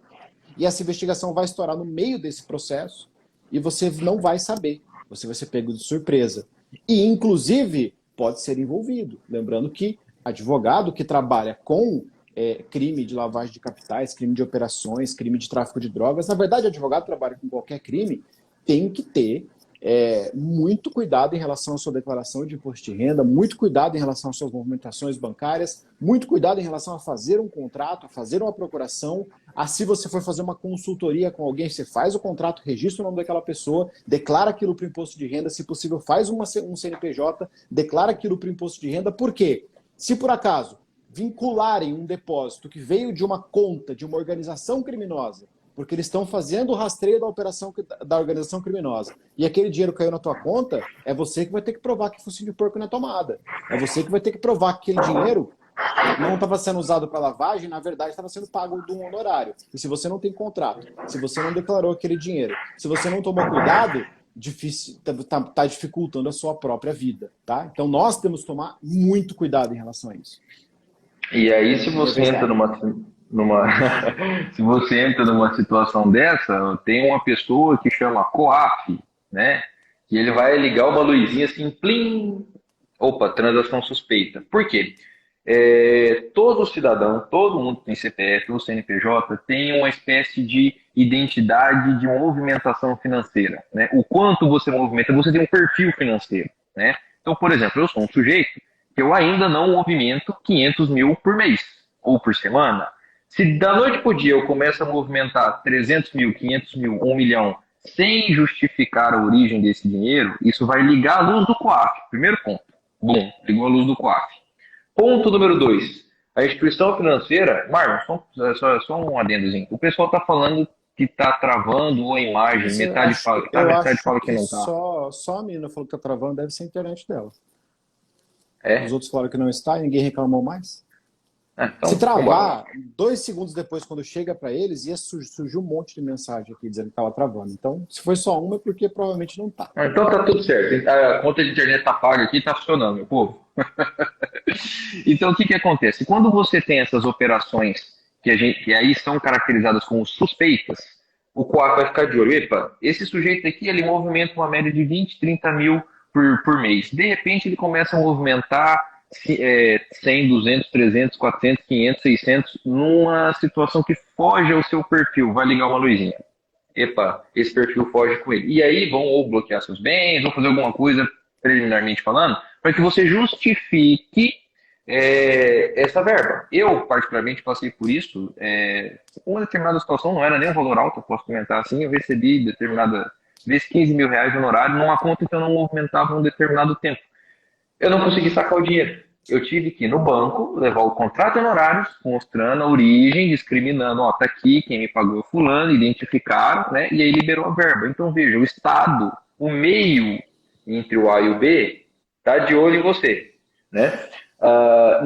e essa investigação vai estourar no meio desse processo e você não vai saber, você vai ser pego de surpresa. E, inclusive, pode ser envolvido. Lembrando que advogado que trabalha com crime de lavagem de capitais, crime de operações, crime de tráfico de drogas, na verdade, advogado que trabalha com qualquer crime, tem que ter muito cuidado em relação à sua declaração de imposto de renda, muito cuidado em relação às suas movimentações bancárias, muito cuidado em relação a fazer um contrato, a fazer uma procuração, se você for fazer uma consultoria com alguém, você faz o contrato, registra o nome daquela pessoa, declara aquilo para o imposto de renda, se possível faz um CNPJ, declara aquilo para o imposto de renda, por quê? Se por acaso vincularem um depósito que veio de uma conta, de uma organização criminosa, porque eles estão fazendo o rastreio da organização criminosa, e aquele dinheiro caiu na tua conta, é você que vai ter que provar que focinho de porco na tomada. É você que vai ter que provar que aquele dinheiro não estava sendo usado para lavagem, na verdade estava sendo pago de um honorário. E se você não tem contrato, se você não declarou aquele dinheiro, se você não tomou cuidado, está dificultando a sua própria vida. Tá? Então nós temos que tomar muito cuidado em relação a isso. E aí, se você entra se você entra numa situação dessa, tem uma pessoa que chama COAF, né? Que ele vai ligar uma luzinha assim, plim, opa, transação suspeita. Por quê? Todo cidadão, todo mundo que tem CPF ou CNPJ tem uma espécie de identidade de movimentação financeira, né? O quanto você movimenta, você tem um perfil financeiro, né? Então, por exemplo, eu sou um sujeito que eu ainda não movimento 500 mil por mês ou por semana. Se da noite para o dia eu começo a movimentar 300 mil, 500 mil, 1 milhão, sem justificar a origem desse dinheiro, isso vai ligar a luz do COAF. Primeiro ponto. Bom, ligou a luz do COAF. Ponto número 2. A instituição financeira... Marlon, só um adendozinho. O pessoal está falando que está travando a imagem, metade fala que está, metade fala que não está. Só a menina falou que está travando, deve ser a internet dela. É? Os outros falaram que não está e ninguém reclamou mais. Então, se travar, 2 segundos depois, quando chega para eles, ia surgir um monte de mensagem aqui dizendo que estava travando. Então, se foi só uma, é porque provavelmente não está. Então tá tudo certo. A conta de internet tá paga aqui, tá funcionando, meu povo. Então, o que acontece? Quando você tem essas operações que aí são caracterizadas como suspeitas, o COAF vai ficar de olho. Epa, esse sujeito aqui, ele movimenta uma média de 20, 30 mil por mês. De repente, ele começa a movimentar 100, 200, 300, 400, 500, 600 numa situação que foge ao seu perfil, vai ligar uma luzinha. Epa, esse perfil foge com ele. E aí vão ou bloquear seus bens, ou fazer alguma coisa, preliminarmente falando, para que você justifique essa verba. Eu, particularmente, passei por isso. Uma determinada situação, não era nem um valor alto, eu posso comentar assim, eu recebi determinada vez 15 mil reais de honorário numa conta que eu não movimentava um determinado tempo. Eu não consegui sacar o dinheiro. Eu tive que ir no banco, levar o contrato de honorários, mostrando a origem, discriminando, tá aqui, quem me pagou é fulano, identificaram, né? E aí liberou a verba. Então, veja, o Estado, o meio entre o A e o B, tá de olho em você, né?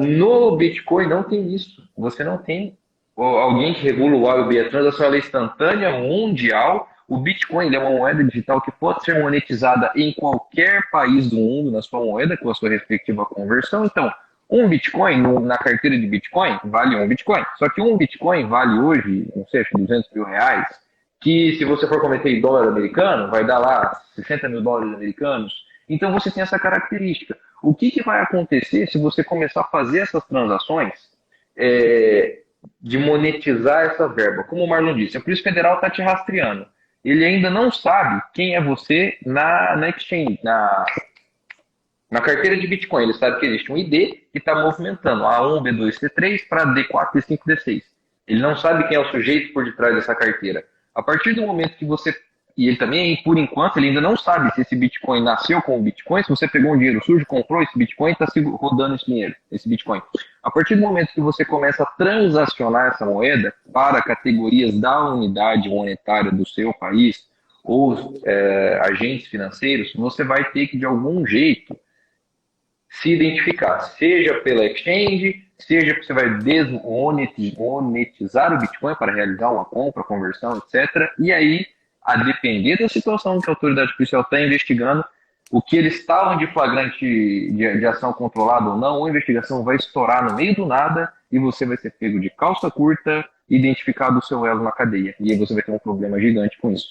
No Bitcoin não tem isso. Você não tem alguém que regula o A e o B. A transação é instantânea, mundial. O Bitcoin é uma moeda digital que pode ser monetizada em qualquer país do mundo na sua moeda, com a sua respectiva conversão. Então, um Bitcoin na carteira de Bitcoin vale um Bitcoin. Só que um Bitcoin vale hoje, não sei, 200 mil reais, que se você for converter em dólar americano, vai dar lá 60 mil dólares americanos. Então, você tem essa característica. O que vai acontecer se você começar a fazer essas transações de monetizar essa verba? Como o Marlon disse, a Polícia Federal está te rastreando. Ele ainda não sabe quem é você na exchange, na carteira de Bitcoin. Ele sabe que existe um ID que está movimentando A1, B2, C3 para D4, D5, D6. Ele não sabe quem é o sujeito por detrás dessa carteira. A partir do momento que você... E ele também, por enquanto, ele ainda não sabe se esse Bitcoin nasceu com o Bitcoin, se você pegou um dinheiro sujo, comprou esse Bitcoin, está rodando esse dinheiro, esse Bitcoin. A partir do momento que você começa a transacionar essa moeda para categorias da unidade monetária do seu país ou agentes financeiros, você vai ter que, de algum jeito, se identificar, seja pela exchange, seja porque você vai desmonetizar o Bitcoin para realizar uma compra, conversão, etc. E aí, a depender da situação que a autoridade policial está investigando, o que eles estavam de flagrante de ação controlada ou não, a investigação vai estourar no meio do nada e você vai ser pego de calça curta, identificado o seu elo na cadeia. E aí você vai ter um problema gigante com isso.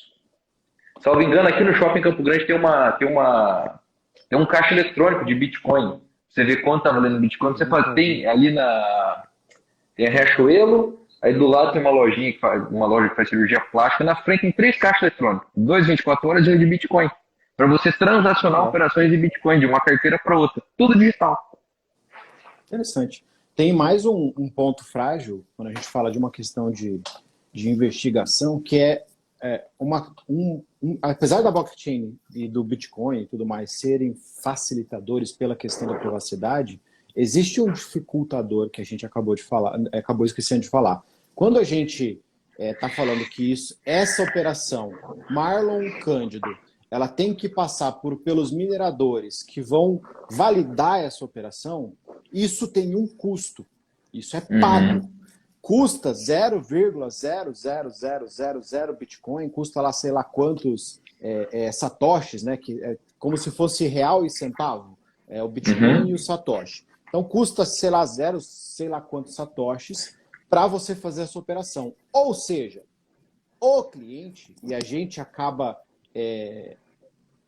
Salvo engano, aqui no Shopping Campo Grande tem um caixa eletrônico de Bitcoin. Você vê quanto está valendo Bitcoin. Você fala, tem ali tem a Riachuelo. Aí do lado tem uma loja que faz cirurgia plástica. Na frente tem 3 caixas eletrônicas. 2 24 horas e um de Bitcoin. para você transacionar operações de Bitcoin de uma carteira para outra. Tudo digital. Interessante. Tem mais um ponto frágil, quando a gente fala de uma questão de investigação, que apesar da blockchain e do Bitcoin e tudo mais serem facilitadores pela questão da privacidade, existe um dificultador que a gente acabou esquecendo de falar. Quando a gente está falando que essa operação, Marlon Cândido, ela tem que passar pelos mineradores que vão validar essa operação, isso tem um custo. Isso é pago. Custa 0,00000 Bitcoin, custa lá sei lá quantos satoshis, né? Que é como se fosse real e centavo. O Bitcoin e o satoshi. Então custa, sei lá, sei lá quantos satoshis para você fazer essa operação. Ou seja, o cliente, e a gente acaba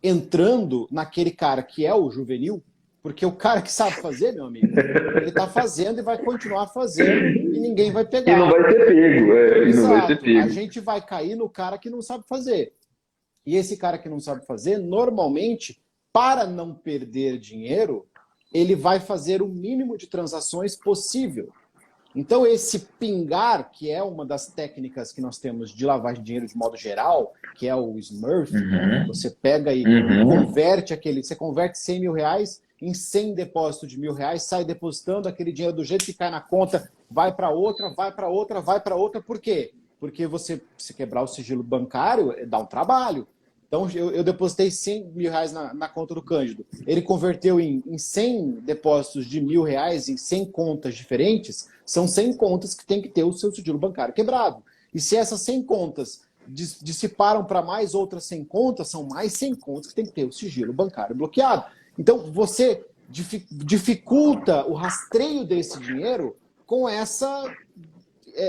entrando naquele cara que é o juvenil, porque o cara que sabe fazer, meu amigo, ele está fazendo e vai continuar fazendo e ninguém vai pegar. E não vai ser pego. E não vai ser pego. A gente vai cair no cara que não sabe fazer. E esse cara que não sabe fazer, normalmente, para não perder dinheiro, ele vai fazer o mínimo de transações possível. Então, esse pingar, que é uma das técnicas que nós temos de lavagem de dinheiro de modo geral, que é o Smurf, né? Você pega e você converte 100 mil reais em 100 depósitos de R$1.000, sai depositando aquele dinheiro do jeito que cai na conta, vai para outra, vai para outra, vai para outra. Por quê? Porque se quebrar o sigilo bancário, dá um trabalho. Então, eu depositei 100 mil reais na conta do Cândido. Ele converteu em 100 depósitos de R$1.000 em 100 contas diferentes. São 100 contas que tem que ter o seu sigilo bancário quebrado. E se essas 100 contas dissiparam para mais outras 100 contas, são mais 100 contas que tem que ter o sigilo bancário bloqueado. Então, você dificulta o rastreio desse dinheiro com essa...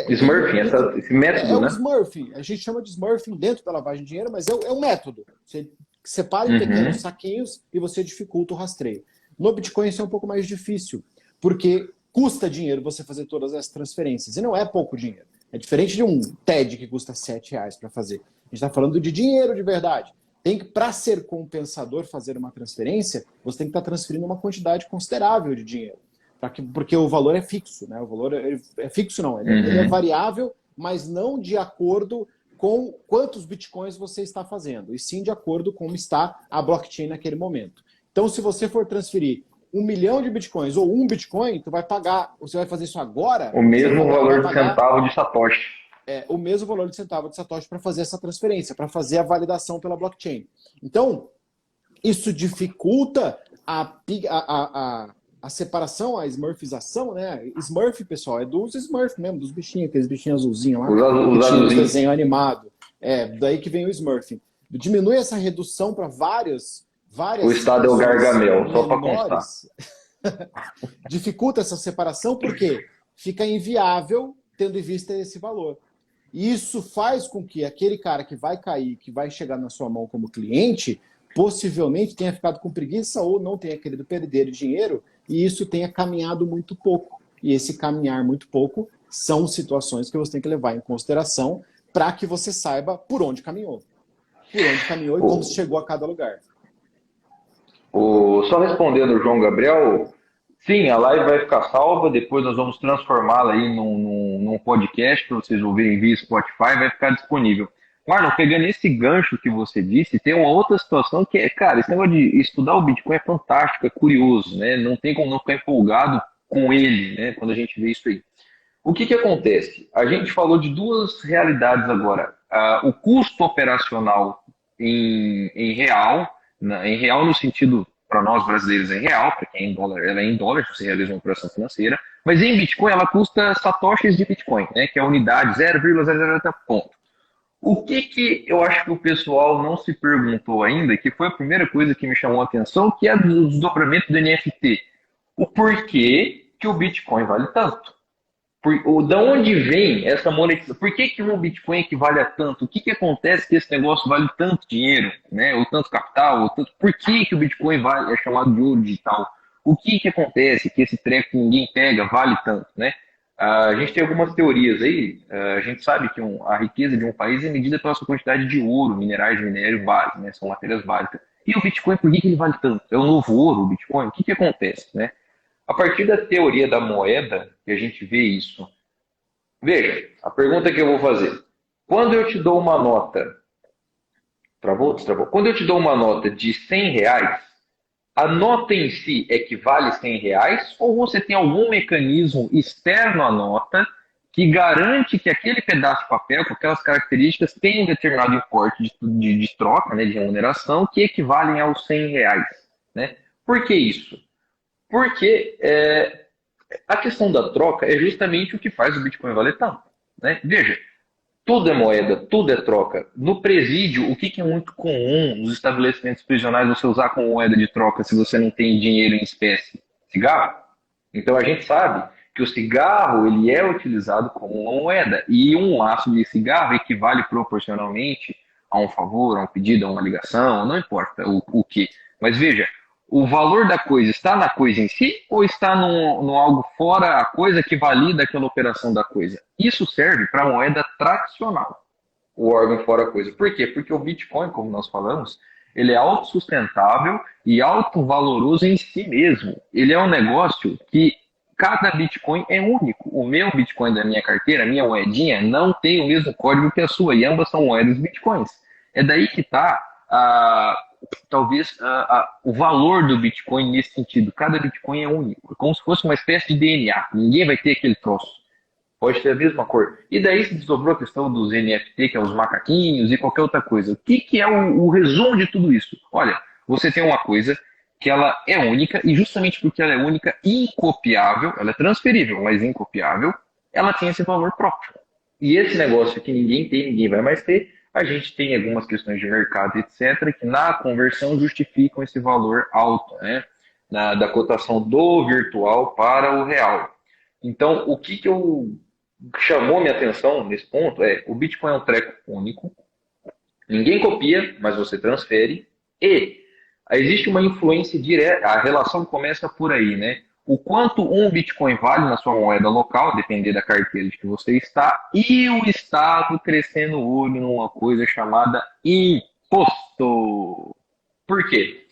Smurfing, esse método, né? O Smurfing. A gente chama de Smurfing dentro da lavagem de dinheiro, mas é um método. Você separa em pequenos saquinhos e você dificulta o rastreio. No Bitcoin isso é um pouco mais difícil, porque custa dinheiro você fazer todas essas transferências. E não é pouco dinheiro. É diferente de um TED que custa R$7 para fazer. A gente está falando de dinheiro de verdade. Para ser compensador fazer uma transferência, você tem que estar transferindo uma quantidade considerável de dinheiro. Porque o valor é fixo, né? O valor é fixo, não. Ele é variável, mas não de acordo com quantos bitcoins você está fazendo, e sim de acordo com como está a blockchain naquele momento. Então, se você for transferir 1 milhão de bitcoins ou 1 bitcoin, você vai fazer isso agora... O mesmo valor de centavo de Satoshi. O mesmo valor de centavo de Satoshi para fazer essa transferência, para fazer a validação pela blockchain. Então, isso dificulta a separação, a smurfização, né? Smurf, pessoal, é dos Smurf mesmo, dos bichinhos, aqueles bichinhos azulzinhos lá. Os desenho animado. Daí que vem o Smurfing. Diminui essa redução para várias... O estado é o Gargamel, só para constar. Dificulta essa separação porque fica inviável tendo em vista esse valor. E isso faz com que aquele cara que vai cair, que vai chegar na sua mão como cliente, possivelmente tenha ficado com preguiça ou não tenha querido perder dinheiro, e isso tenha caminhado muito pouco. E esse caminhar muito pouco são situações que você tem que levar em consideração para que você saiba por onde caminhou. Por onde caminhou e como chegou a cada lugar. Só respondendo o João Gabriel, sim, a live vai ficar salva, depois nós vamos transformá-la aí num podcast para vocês ouvirem via Spotify, vai ficar disponível. Marlon, pegando esse gancho que você disse, tem uma outra situação que é, cara, esse negócio de estudar o Bitcoin é fantástico, é curioso, né? Não tem como não ficar empolgado com ele, né? Quando a gente vê isso aí. O que acontece? A gente falou de duas realidades agora. O custo operacional em real no sentido, para nós brasileiros é em real, para quem é em dólar, ela é em dólar, se você realiza uma operação financeira, mas em Bitcoin ela custa satoshis de Bitcoin, né? Que é a unidade 0,00 ponto. O que eu acho que o pessoal não se perguntou ainda, que foi a primeira coisa que me chamou a atenção, que é o desdobramento do NFT. O porquê que o Bitcoin vale tanto. Da onde vem essa monetização? Por que um Bitcoin equivale a tanto? O que acontece que esse negócio vale tanto dinheiro, né? Ou tanto capital? Ou tanto... Por que o Bitcoin é chamado de ouro digital? O que acontece que esse treco que ninguém pega vale tanto, né? A gente tem algumas teorias aí. A gente sabe que a riqueza de um país é medida pela sua quantidade de ouro, minerais de minério base, né? São matérias básicas. E o Bitcoin, por que ele vale tanto? É o novo ouro, o Bitcoin? O que acontece, né? A partir da teoria da moeda, que a gente vê isso. Veja, a pergunta que eu vou fazer. Quando eu te dou uma nota... Travou? Destravou? Quando eu te dou uma nota de R$ 100, a nota em si equivale a R$ 100 ou você tem algum mecanismo externo à nota que garante que aquele pedaço de papel, com aquelas características, tem um determinado importe de troca, né, de remuneração, que equivalem aos R$ 100, né? Por que isso? Porque a questão da troca é justamente o que faz o Bitcoin valer tanto, né? Veja, tudo é moeda, tudo é troca. No presídio, o que é muito comum nos estabelecimentos prisionais você usar como moeda de troca se você não tem dinheiro em espécie? Cigarro. Então a gente sabe que o cigarro ele é utilizado como uma moeda e um maço de cigarro equivale proporcionalmente a um favor, a um pedido, a uma ligação, não importa o que. Mas veja, o valor da coisa está na coisa em si ou está no algo fora a coisa que valida aquela operação da coisa? Isso serve para a moeda tradicional, o órgão fora a coisa. Por quê? Porque o Bitcoin, como nós falamos, ele é autossustentável e autovaloroso em si mesmo. Ele é um negócio que cada Bitcoin é único. O meu Bitcoin da minha carteira, a minha moedinha, não tem o mesmo código que a sua, e ambas são moedas Bitcoins. É daí que está talvez o valor do Bitcoin nesse sentido. Cada Bitcoin é único, é como se fosse uma espécie de DNA. Ninguém vai ter aquele troço. Pode ter a mesma cor. E daí se desdobrou a questão dos NFT, que é os macaquinhos e qualquer outra coisa. O que é o resumo de tudo isso? Olha, você tem uma coisa que ela é única, e justamente porque ela é única, incopiável, ela é transferível, mas incopiável, ela tem esse valor próprio. E esse negócio que ninguém tem, ninguém vai mais ter, a gente tem algumas questões de mercado, etc., que na conversão justificam esse valor alto, né? Da cotação do virtual para o real. Então, o que chamou minha atenção nesse ponto é o Bitcoin é um treco único, ninguém copia, mas você transfere, e existe uma influência direta, a relação começa por aí, né? O quanto um Bitcoin vale na sua moeda local, depender da carteira de que você está, e o Estado crescendo o olho numa coisa chamada imposto. Por quê?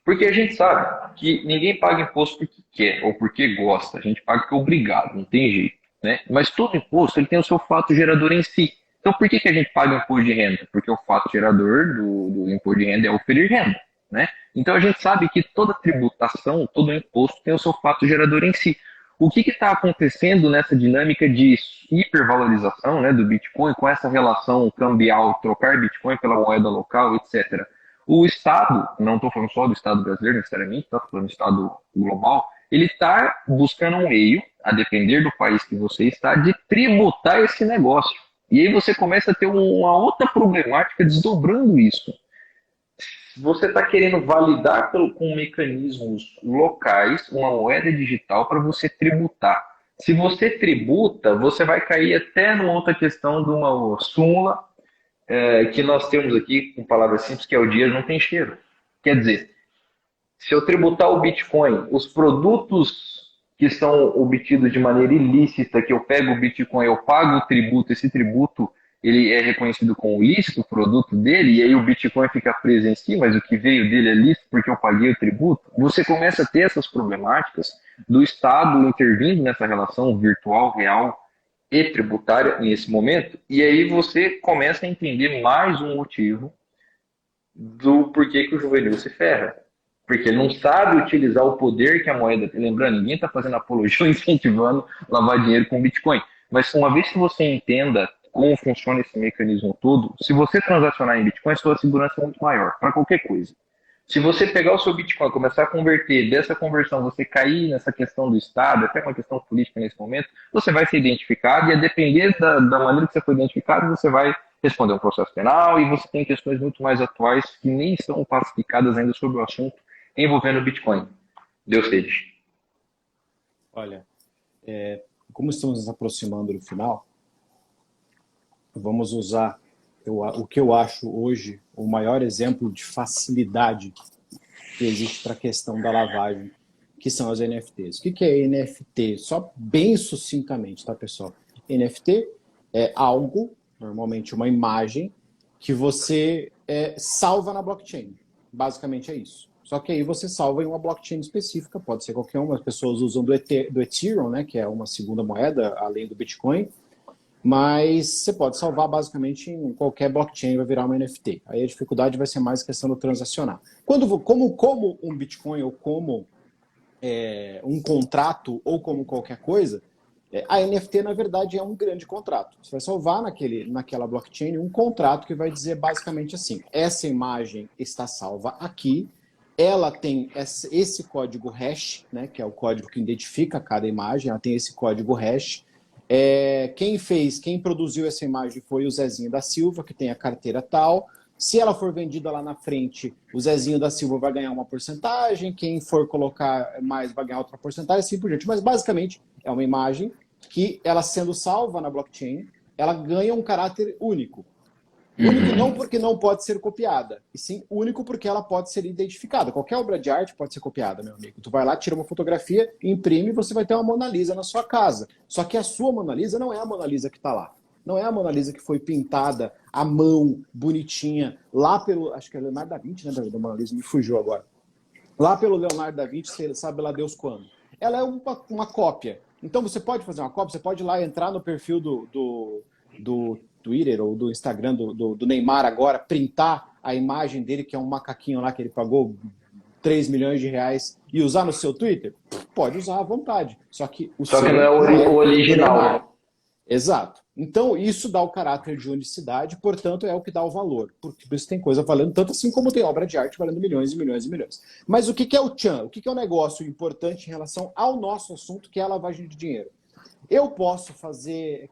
Porque a gente sabe que ninguém paga imposto porque quer ou porque gosta, a gente paga porque é obrigado, não tem jeito, né? Mas todo imposto ele tem o seu fato gerador em si. Então por que a gente paga imposto de renda? Porque o fato gerador do imposto de renda é oferir renda, né? Então a gente sabe que toda tributação, todo imposto tem o seu fato gerador em si. O que está acontecendo nessa dinâmica de hipervalorização, né, do Bitcoin, com essa relação cambial, trocar Bitcoin pela moeda local, etc. O Estado, não estou falando só do Estado brasileiro necessariamente, estou falando do Estado global, ele está buscando um meio, a depender do país que você está, de tributar esse negócio. E aí você começa a ter uma outra problemática desdobrando isso. Você está querendo validar com mecanismos locais uma moeda digital para você tributar. Se você tributa, você vai cair até numa outra questão de uma súmula que nós temos aqui, com palavras simples, que é o dinheiro não tem cheiro. Quer dizer, se eu tributar o Bitcoin, os produtos que são obtidos de maneira ilícita, que eu pego o Bitcoin, eu pago o tributo, esse tributo ele é reconhecido como lícito, o produto dele, e aí o Bitcoin fica preso em si, mas o que veio dele é lícito porque eu paguei o tributo. Você começa a ter essas problemáticas do Estado intervindo nessa relação virtual, real e tributária nesse momento, e aí você começa a entender mais um motivo do porquê que o juvenil se ferra. Porque ele não sabe utilizar o poder que a moeda tem. Lembrando, ninguém está fazendo apologia ou incentivando lavar dinheiro com Bitcoin. Mas uma vez que você entenda como funciona esse mecanismo todo, se você transacionar em Bitcoin, a sua segurança é muito maior, para qualquer coisa. Se você pegar o seu Bitcoin, começar a converter, dessa conversão você cair nessa questão do Estado, até uma questão política nesse momento, você vai ser identificado e a depender da maneira que você foi identificado, você vai responder um processo penal e você tem questões muito mais atuais que nem são pacificadas ainda sobre o assunto envolvendo o Bitcoin. Deus seja. Olha, como estamos nos aproximando do final, vamos usar o que eu acho hoje o maior exemplo de facilidade que existe para a questão da lavagem, que são as NFTs. O que é NFT? Só bem sucintamente, tá, pessoal? NFT é algo, normalmente uma imagem, que você salva na blockchain. Basicamente é isso. Só que aí você salva em uma blockchain específica, pode ser qualquer uma. As pessoas usam do Ethereum, né, que é uma segunda moeda, além do Bitcoin. Mas você pode salvar basicamente em qualquer blockchain, vai virar uma NFT. Aí a dificuldade vai ser mais a questão do transacionar. Como um Bitcoin ou como um contrato ou como qualquer coisa, a NFT, na verdade, é um grande contrato. Você vai salvar naquela blockchain um contrato que vai dizer basicamente assim: essa imagem está salva aqui, ela tem esse código hash, né, que é o código que identifica cada imagem, ela tem esse código hash. Quem produziu essa imagem foi o Zezinho da Silva, que tem a carteira tal. Se ela for vendida lá na frente, o Zezinho da Silva vai ganhar uma porcentagem, quem for colocar mais vai ganhar outra porcentagem, assim por diante. Mas basicamente é uma imagem que, ela sendo salva na blockchain, ela ganha um caráter único. Único não porque não pode ser copiada, e sim único porque ela pode ser identificada. Qualquer obra de arte pode ser copiada, meu amigo. Tu vai lá, tira uma fotografia, imprime e você vai ter uma Mona Lisa na sua casa. Só que a sua Mona Lisa não é a Mona Lisa que está lá. Não é a Mona Lisa que foi pintada à mão, bonitinha, lá pelo... Acho que é Leonardo da Vinci, né, da Mona Lisa? Me fugiu agora. Lá pelo Leonardo da Vinci, sabe lá Deus quando. Ela é uma cópia. Então você pode fazer uma cópia, você pode ir lá entrar no perfil do Twitter ou do Instagram do Neymar agora, printar a imagem dele, que é um macaquinho lá que ele pagou 3 milhões de reais, e usar no seu Twitter? Pode usar à vontade. Só que não é o original. Exato. Então, isso dá o caráter de unicidade, portanto, é o que dá o valor. Porque isso tem coisa valendo tanto assim como tem obra de arte valendo milhões e milhões e milhões. Mas o que é o Tchan? O que é um negócio importante em relação ao nosso assunto, que é a lavagem de dinheiro? Eu posso fazer...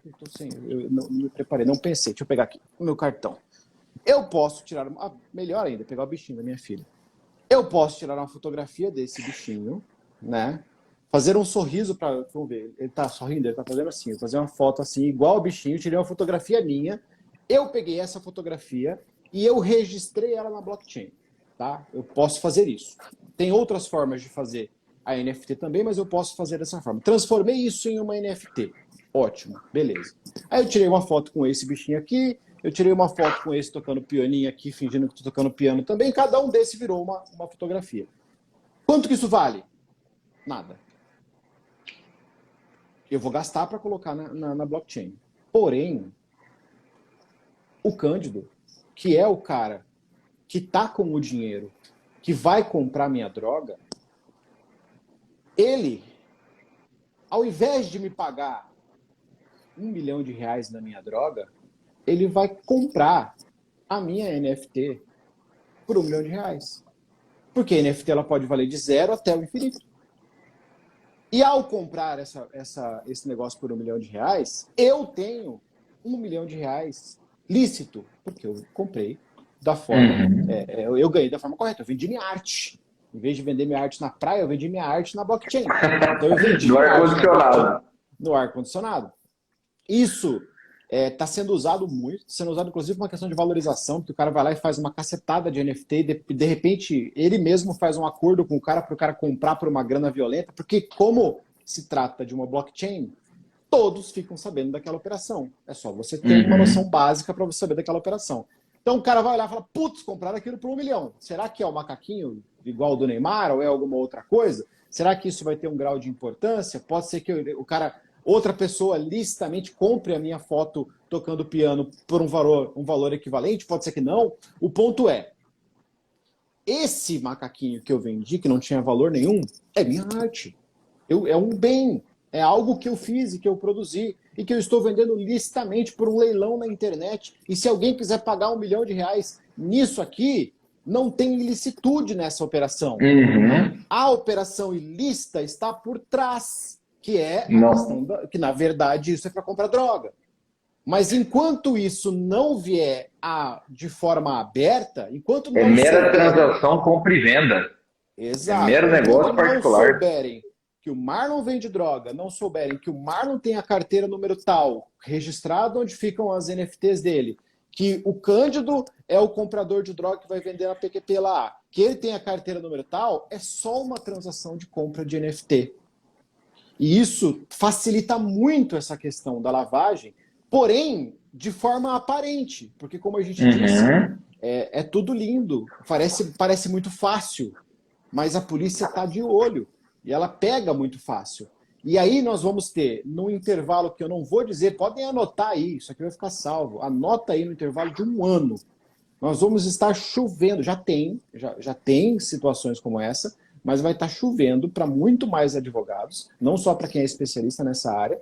Eu não me preparei, não pensei. Deixa eu pegar aqui o meu cartão. Eu posso tirar... melhor ainda, pegar o bichinho da minha filha. Eu posso tirar uma fotografia desse bichinho, né? Fazer um sorriso para... Vamos ver, ele tá sorrindo, ele tá fazendo assim. Eu fazer uma foto assim, igual ao bichinho, tirei uma fotografia minha. Eu peguei essa fotografia e eu registrei ela na blockchain, tá? Eu posso fazer isso. Tem outras formas de fazer a NFT também, mas eu posso fazer dessa forma. Transformei isso em uma NFT. Ótimo, beleza. Aí eu tirei uma foto com esse bichinho aqui, eu tirei uma foto com esse tocando pianinho aqui, fingindo que estou tocando piano também. Cada um desse virou uma fotografia. Quanto que isso vale? Nada. Eu vou gastar para colocar na blockchain. Porém, o Cândido, que é o cara que está com o dinheiro, que vai comprar minha droga, ele, ao invés de me pagar R$1 milhão na minha droga, ele vai comprar a minha NFT por R$1 milhão. Porque a NFT ela pode valer de 0 até o infinito. E ao comprar esse negócio por R$1 milhão, eu tenho R$1 milhão lícito, porque eu comprei da forma... eu ganhei da forma correta, eu vendi minha arte. Em vez de vender minha arte na praia, eu vendi minha arte na blockchain. Então eu vendi no ar-condicionado. No ar-condicionado. Isso está sendo usado muito, sendo usado inclusive por uma questão de valorização, porque o cara vai lá e faz uma cacetada de NFT e de repente ele mesmo faz um acordo com o cara para o cara comprar por uma grana violenta, porque como se trata de uma blockchain, todos ficam sabendo daquela operação. É só você ter uma noção básica para você saber daquela operação. Então o cara vai lá e fala, putz, compraram aquilo por R$1 milhão. Será que é o macaquinho igual o do Neymar ou é alguma outra coisa? Será que isso vai ter um grau de importância? Pode ser que outra pessoa licitamente compre a minha foto tocando piano por um valor equivalente? Pode ser que não. O ponto é, esse macaquinho que eu vendi, que não tinha valor nenhum, é minha arte. É um bem. É algo que eu fiz e que eu produzi e que eu estou vendendo licitamente por um leilão na internet. E se alguém quiser pagar R$1 milhão nisso aqui, não tem ilicitude nessa operação. A operação ilícita está por trás, que é a questão que, na verdade, isso é para comprar droga. Mas enquanto isso não vier de forma aberta, enquanto não mera transação compra e venda. Exato. É mero negócio particular. Não souberem que o Marlon vende droga, não souberem que o Marlon tem a carteira número tal, registrado onde ficam as NFTs dele, que o Cândido é o comprador de droga que vai vender na PQP lá, que ele tem a carteira número tal, é só uma transação de compra de NFT. E isso facilita muito essa questão da lavagem, porém, de forma aparente, porque como a gente disse, é tudo lindo, parece muito fácil, mas a polícia está de olho e ela pega muito fácil. E aí nós vamos ter, num intervalo que eu não vou dizer, podem anotar aí, isso aqui vai ficar salvo, anota aí no intervalo de 1 ano, nós vamos estar chovendo, já tem situações como essa, mas vai estar chovendo para muito mais advogados, não só para quem é especialista nessa área,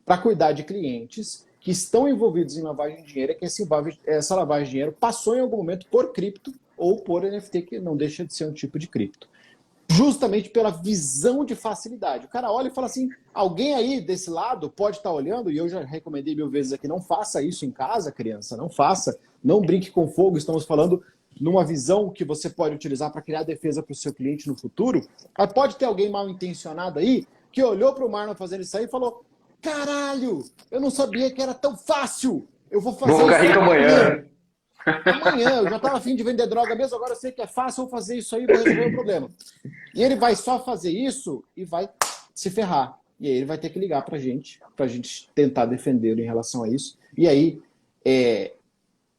para cuidar de clientes que estão envolvidos em lavagem de dinheiro, que essa lavagem de dinheiro passou em algum momento por cripto ou por NFT, que não deixa de ser um tipo de cripto. Justamente pela visão de facilidade. O cara olha e fala assim, alguém aí desse lado pode estar olhando, e eu já recomendei 1000 vezes aqui, não faça isso em casa, criança, não faça, não brinque com fogo, estamos falando numa visão que você pode utilizar para criar defesa para o seu cliente no futuro. Mas pode ter alguém mal intencionado aí, que olhou para o Marlon fazendo isso aí e falou, caralho, eu não sabia que era tão fácil, eu vou fazer Vou ficar rico amanhã. Amanhã, eu já estava afim de vender droga mesmo, agora eu sei que é fácil, vou fazer isso aí e vou resolver o problema. E ele vai só fazer isso e vai se ferrar. E aí ele vai ter que ligar para a gente tentar defendê-lo em relação a isso. E aí,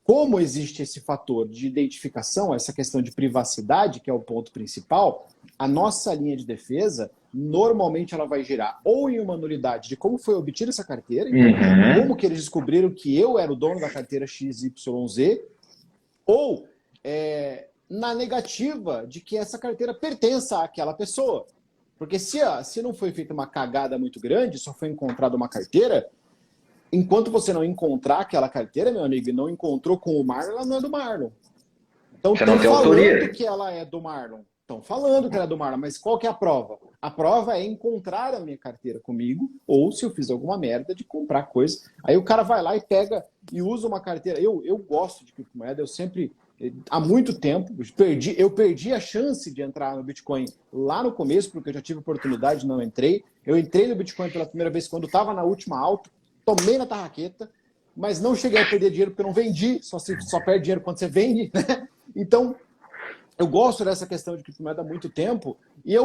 como existe esse fator de identificação, essa questão de privacidade, que é o ponto principal, a nossa linha de defesa, normalmente ela vai girar ou em uma nulidade de como foi obtida essa carteira, então, como que eles descobriram que eu era o dono da carteira XYZ, ou na negativa de que essa carteira pertença àquela pessoa. Porque se não foi feita uma cagada muito grande, só foi encontrada uma carteira, enquanto você não encontrar aquela carteira, meu amigo, e não encontrou com o Marlon, ela não é do Marlon. Então estão falando que ela é do Marlon. Estão falando que ela é do Marlon, mas qual que é a prova? A prova é encontrar a minha carteira comigo, ou se eu fiz alguma merda de comprar coisa. Aí o cara vai lá e pega e usa uma carteira. Eu gosto de criptomoeda, eu sempre, há muito tempo, eu perdi a chance de entrar no Bitcoin lá no começo, porque eu já tive oportunidade e não entrei. Eu entrei no Bitcoin pela primeira vez quando estava na última alta, tomei na tarraqueta, mas não cheguei a perder dinheiro porque eu não vendi, só perde dinheiro quando você vende, né? Então, eu gosto dessa questão de criptomoeda há muito tempo, e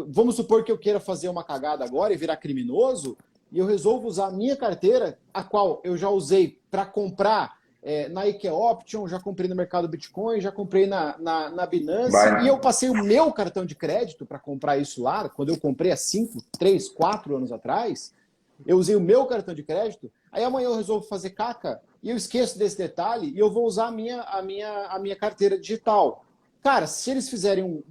vamos supor que eu queira fazer uma cagada agora e virar criminoso, e eu resolvo usar a minha carteira, a qual eu já usei para comprar na IKE Option, já comprei no mercado Bitcoin, já comprei na Binance, e eu passei o meu cartão de crédito para comprar isso lá, quando eu comprei há 5, 3, 4 anos atrás, eu usei o meu cartão de crédito, aí amanhã eu resolvo fazer caca, e eu esqueço desse detalhe, e eu vou usar a minha carteira digital. Cara, se eles fizerem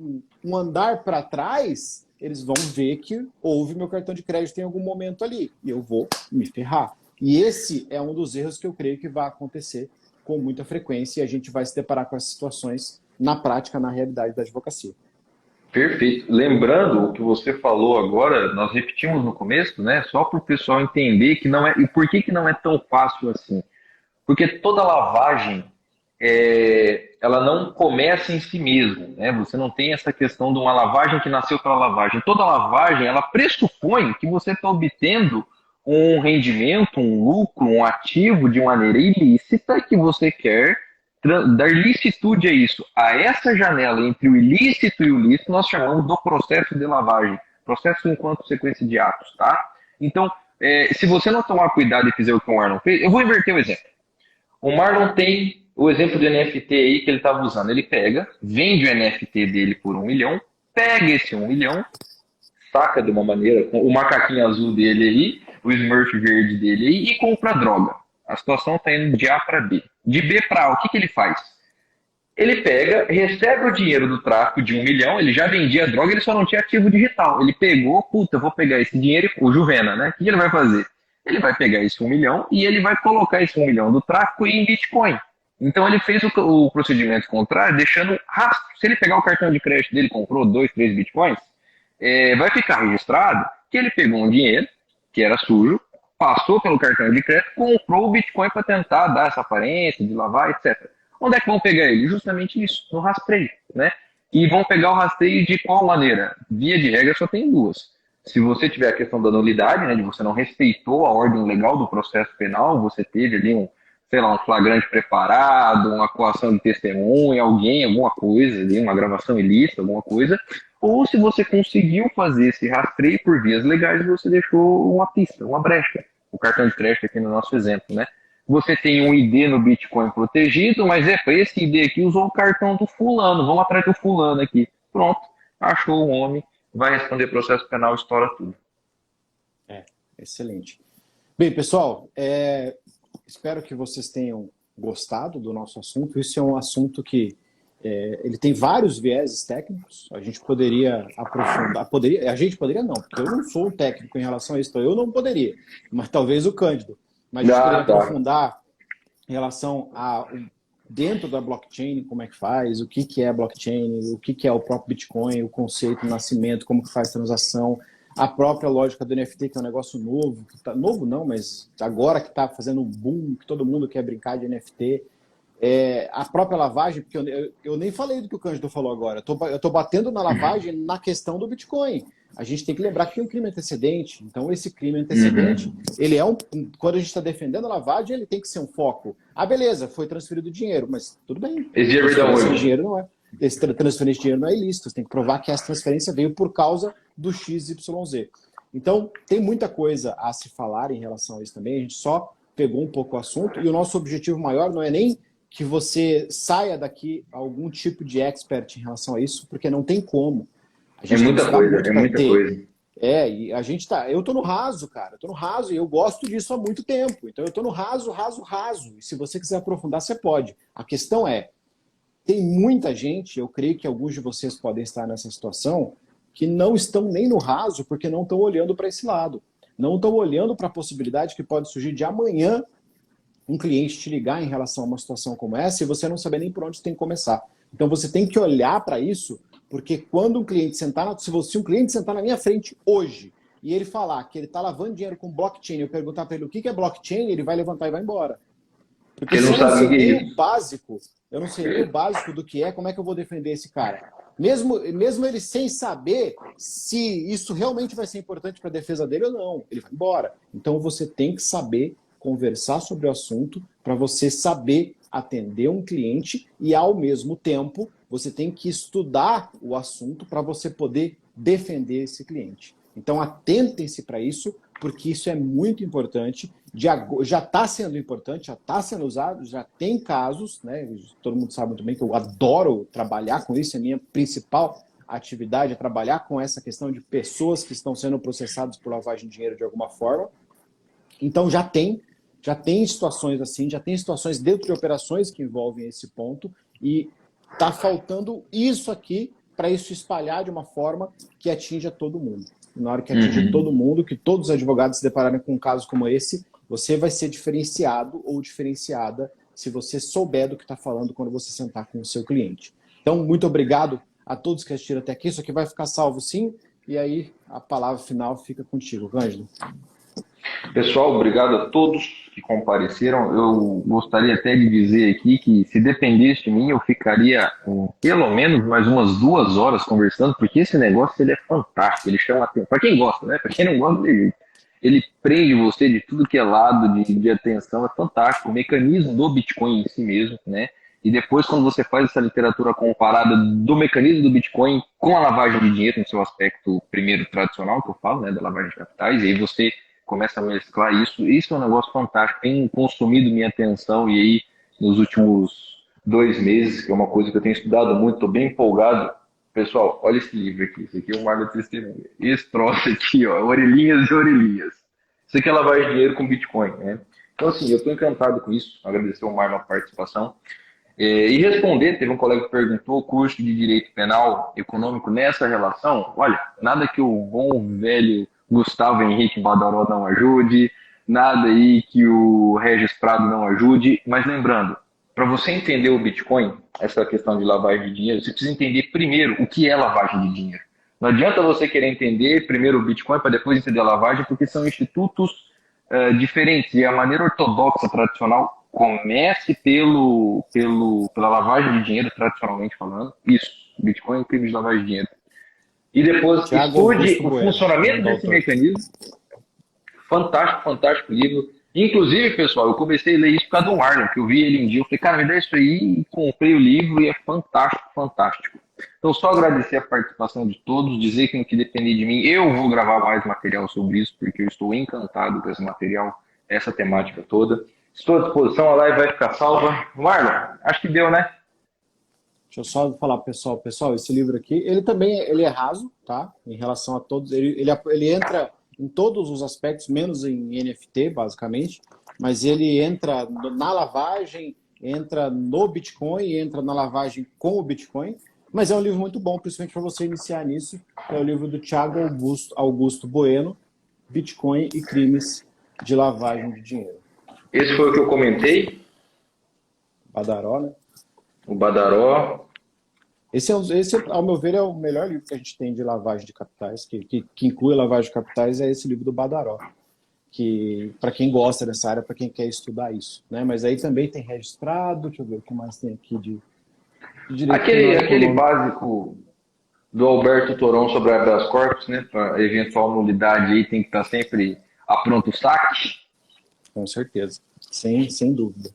um andar para trás, eles vão ver que houve meu cartão de crédito em algum momento ali. E eu vou me ferrar. E esse é um dos erros que eu creio que vai acontecer com muita frequência. E a gente vai se deparar com essas situações na prática, na realidade da advocacia. Perfeito. Lembrando o que você falou agora, nós repetimos no começo, né? Só para o pessoal entender que não é. E por que não é tão fácil assim? Porque toda lavagem ela não começa em si mesma, né? Você não tem essa questão de uma lavagem que nasceu pela lavagem. Toda lavagem, ela pressupõe que você está obtendo um rendimento, um lucro, um ativo de maneira ilícita que você quer dar licitude a isso. A essa janela entre o ilícito e o lícito, nós chamamos do processo de lavagem. Processo enquanto sequência de atos, tá? Então, se você não tomar cuidado e fizer o que o Marlon fez, eu vou inverter o exemplo. O Marlon tem o exemplo do NFT aí que ele estava usando. Ele pega, vende o NFT dele por 1 milhão, pega esse 1 milhão, saca de uma maneira, o macaquinho azul dele aí, o Smurf verde dele aí, e compra droga. A situação está indo de A para B. De B para A, o que ele faz? Ele pega, recebe o dinheiro do tráfico de 1 milhão, ele já vendia droga, ele só não tinha ativo digital. Ele pegou, puta, eu vou pegar esse dinheiro, o Juvena, né? O que ele vai fazer? Ele vai pegar esse 1 milhão e ele vai colocar esse 1 milhão do tráfico em Bitcoin. Então ele fez o procedimento contrário, deixando rastro. Se ele pegar o cartão de crédito dele, comprou 2, 3 Bitcoins, vai ficar registrado que ele pegou um dinheiro, que era sujo, passou pelo cartão de crédito, comprou o Bitcoin para tentar dar essa aparência, de lavar, etc. Onde é que vão pegar ele? Justamente isso, no rastreio, né? E vão pegar o rastreio de qual maneira? Via de regra só tem duas. Se você tiver a questão da nulidade, né, de você não respeitou a ordem legal do processo penal, você teve ali um flagrante preparado, uma coação de testemunha, alguma coisa, ali, uma gravação ilícita, alguma coisa, ou se você conseguiu fazer esse rastreio por vias legais, você deixou uma pista, uma brecha, o cartão de crédito aqui no nosso exemplo, né? você tem um ID no Bitcoin protegido, mas para esse ID aqui usou o cartão do fulano, vamos atrás do fulano aqui. Pronto, achou o homem, vai responder processo penal, estoura tudo. Excelente. Bem, pessoal, espero que vocês tenham gostado do nosso assunto. Isso é um assunto que ele tem vários vieses técnicos. A gente poderia aprofundar. A gente poderia não, porque eu não sou um técnico em relação a isso. Então eu não poderia, mas talvez o Cândido. Mas a gente poderia aprofundar em relação a dentro da blockchain, como é que faz, o que é blockchain, o que é o próprio Bitcoin, o conceito, o nascimento, como que faz transação, a própria lógica do NFT, que é um negócio novo, novo não, mas agora que está fazendo um boom, que todo mundo quer brincar de NFT, a própria lavagem, porque eu nem falei do que o Cândido falou agora, eu estou batendo na lavagem na questão do Bitcoin. A gente tem que lembrar que tem um crime antecedente, então esse crime antecedente, ele quando a gente está defendendo a lavagem, ele tem que ser um foco. Ah, beleza, foi transferido dinheiro, mas tudo bem. Esse dinheiro não é. Transferência de dinheiro não é ilícito, você tem que provar que essa transferência veio por causa do XYZ. Então, tem muita coisa a se falar em relação a isso também, a gente só pegou um pouco o assunto, e o nosso objetivo maior não é nem que você saia daqui algum tipo de expert em relação a isso, porque não tem como. É muita coisa. E a gente eu tô no raso, cara, eu tô no raso e eu gosto disso há muito tempo, então eu tô no raso, e se você quiser aprofundar, você pode. A questão tem muita gente, eu creio que alguns de vocês podem estar nessa situação, que não estão nem no raso porque não estão olhando para esse lado. Não estão olhando para a possibilidade que pode surgir de amanhã um cliente te ligar em relação a uma situação como essa e você não saber nem por onde você tem que começar. Então você tem que olhar para isso, porque quando um cliente se um cliente sentar na minha frente hoje e ele falar que ele está lavando dinheiro com blockchain, eu perguntar para ele o que é blockchain, ele vai levantar e vai embora. Porque se eu não sei nem o básico, eu não sei nem o básico do que como é que eu vou defender esse cara? Mesmo ele sem saber se isso realmente vai ser importante para a defesa dele ou não, ele vai embora. Então você tem que saber conversar sobre o assunto para você saber atender um cliente e, ao mesmo tempo, você tem que estudar o assunto para você poder defender esse cliente. Então atentem-se para isso, porque isso é muito importante, já está sendo importante, já está sendo usado, já tem casos, né? Todo mundo sabe muito bem que eu adoro trabalhar com isso, é a minha principal atividade, é trabalhar com essa questão de pessoas que estão sendo processadas por lavagem de dinheiro de alguma forma. Então já tem situações assim, já tem situações dentro de operações que envolvem esse ponto e está faltando isso aqui para isso espalhar de uma forma que atinja todo mundo. Na hora que atinge todo mundo, que todos os advogados se depararem com um caso como esse, você vai ser diferenciado ou diferenciada se você souber do que está falando quando você sentar com o seu cliente. Então, muito obrigado a todos que assistiram até aqui. Isso aqui vai ficar salvo sim, e aí a palavra final fica contigo, Cândido. Pessoal, obrigado a todos que compareceram. Eu gostaria até de dizer aqui que, se dependesse de mim, eu ficaria pelo menos mais umas 2 horas conversando, porque esse negócio ele é fantástico, ele chama atenção. Para quem gosta, né? Para quem não gosta, ele prende você de tudo que é lado de atenção, é fantástico. O mecanismo do Bitcoin em si mesmo, né? E depois, quando você faz essa literatura comparada do mecanismo do Bitcoin com a lavagem de dinheiro, no seu aspecto primeiro tradicional, que eu falo, né? Da lavagem de capitais, e aí você começa a mesclar isso é um negócio fantástico, tem consumido minha atenção, e aí nos últimos 2 meses, que é uma coisa que eu tenho estudado muito, estou bem empolgado. Pessoal, olha esse livro aqui, esse aqui é o Mar da Testemunha, esse troço aqui, ó, orelhinhas e orelhinhas, isso aqui é lavagem de dinheiro com Bitcoin, né? Então assim, eu estou encantado com isso, agradecer ao Mar na participação, e responder, teve um colega que perguntou, o curso de Direito Penal Econômico nessa relação, olha, nada que o bom velho Gustavo Henrique Badaró não ajude, nada aí que o Regis Prado não ajude, mas lembrando, para você entender o Bitcoin, essa questão de lavagem de dinheiro, você precisa entender primeiro o que é lavagem de dinheiro. Não adianta você querer entender primeiro o Bitcoin para depois entender a lavagem, porque são institutos diferentes, e a maneira ortodoxa, tradicional, comece pela lavagem de dinheiro, tradicionalmente falando, isso, Bitcoin é um crime de lavagem de dinheiro. E depois estude o funcionamento desse mecanismo. Fantástico livro. Inclusive, pessoal, eu comecei a ler isso por causa do Arlen, que eu vi ele um dia. Eu falei, cara, me dá isso aí, e comprei o livro e é fantástico. Então, só agradecer a participação de todos, dizer que no que depender de mim, eu vou gravar mais material sobre isso, porque eu estou encantado com esse material, essa temática toda. Estou à disposição, a live vai ficar salva. Marlon, acho que deu, né? Deixa eu só falar pro pessoal. Pessoal, esse livro aqui, ele é raso, tá? Em relação a todos. Ele entra em todos os aspectos, menos em NFT, basicamente. Mas ele entra na lavagem, entra no Bitcoin, entra na lavagem com o Bitcoin. Mas é um livro muito bom, principalmente para você iniciar nisso. É o livro do Thiago Augusto Bueno, Bitcoin e Crimes de Lavagem de Dinheiro. Esse foi o que eu comentei. Badaró, né? O Badaró. Esse, ao meu ver, é o melhor livro que a gente tem de lavagem de capitais, que inclui lavagem de capitais, é esse livro do Badaró. Que, para quem gosta dessa área, para quem quer estudar isso. Né? Mas aí também tem registrado, deixa eu ver o que mais tem aqui de direito. Aquele básico do Alberto Torão sobre a habeas corpus, né? Para eventual nulidade aí tem que estar sempre a pronto saque. Com certeza. Sem dúvida.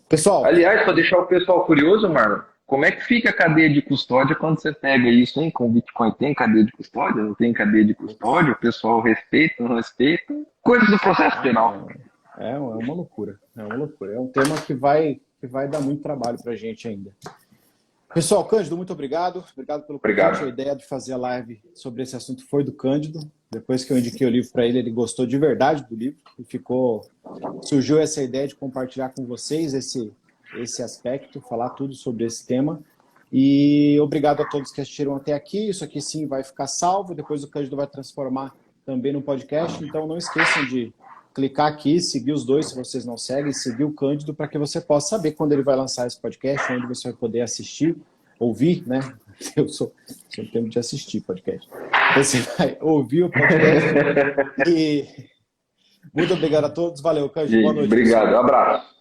Pessoal... Aliás, para deixar o pessoal curioso, Marlon, como é que fica a cadeia de custódia quando você pega isso, hein? Com o Bitcoin tem cadeia de custódia? Não tem cadeia de custódia? O pessoal respeita, não respeita? Coisas do processo penal. É uma loucura. É uma loucura. É um tema que vai dar muito trabalho para a gente ainda. Pessoal, Cândido, muito obrigado. Obrigado pelo convite. A ideia de fazer a live sobre esse assunto foi do Cândido. Depois que eu indiquei o livro para ele, ele gostou de verdade do livro. E surgiu essa ideia de compartilhar com vocês esse aspecto, falar tudo sobre esse tema. E obrigado a todos que assistiram até aqui. Isso aqui sim vai ficar salvo. Depois o Cândido vai transformar também no podcast. Então não esqueçam de clicar aqui, seguir os dois se vocês não seguem, seguir o Cândido para que você possa saber quando ele vai lançar esse podcast, onde você vai poder assistir, ouvir, né? Eu sou tempo de assistir podcast. Você vai ouvir o podcast. E muito obrigado a todos. Valeu, Cândido. Boa noite. Obrigado. Abraço.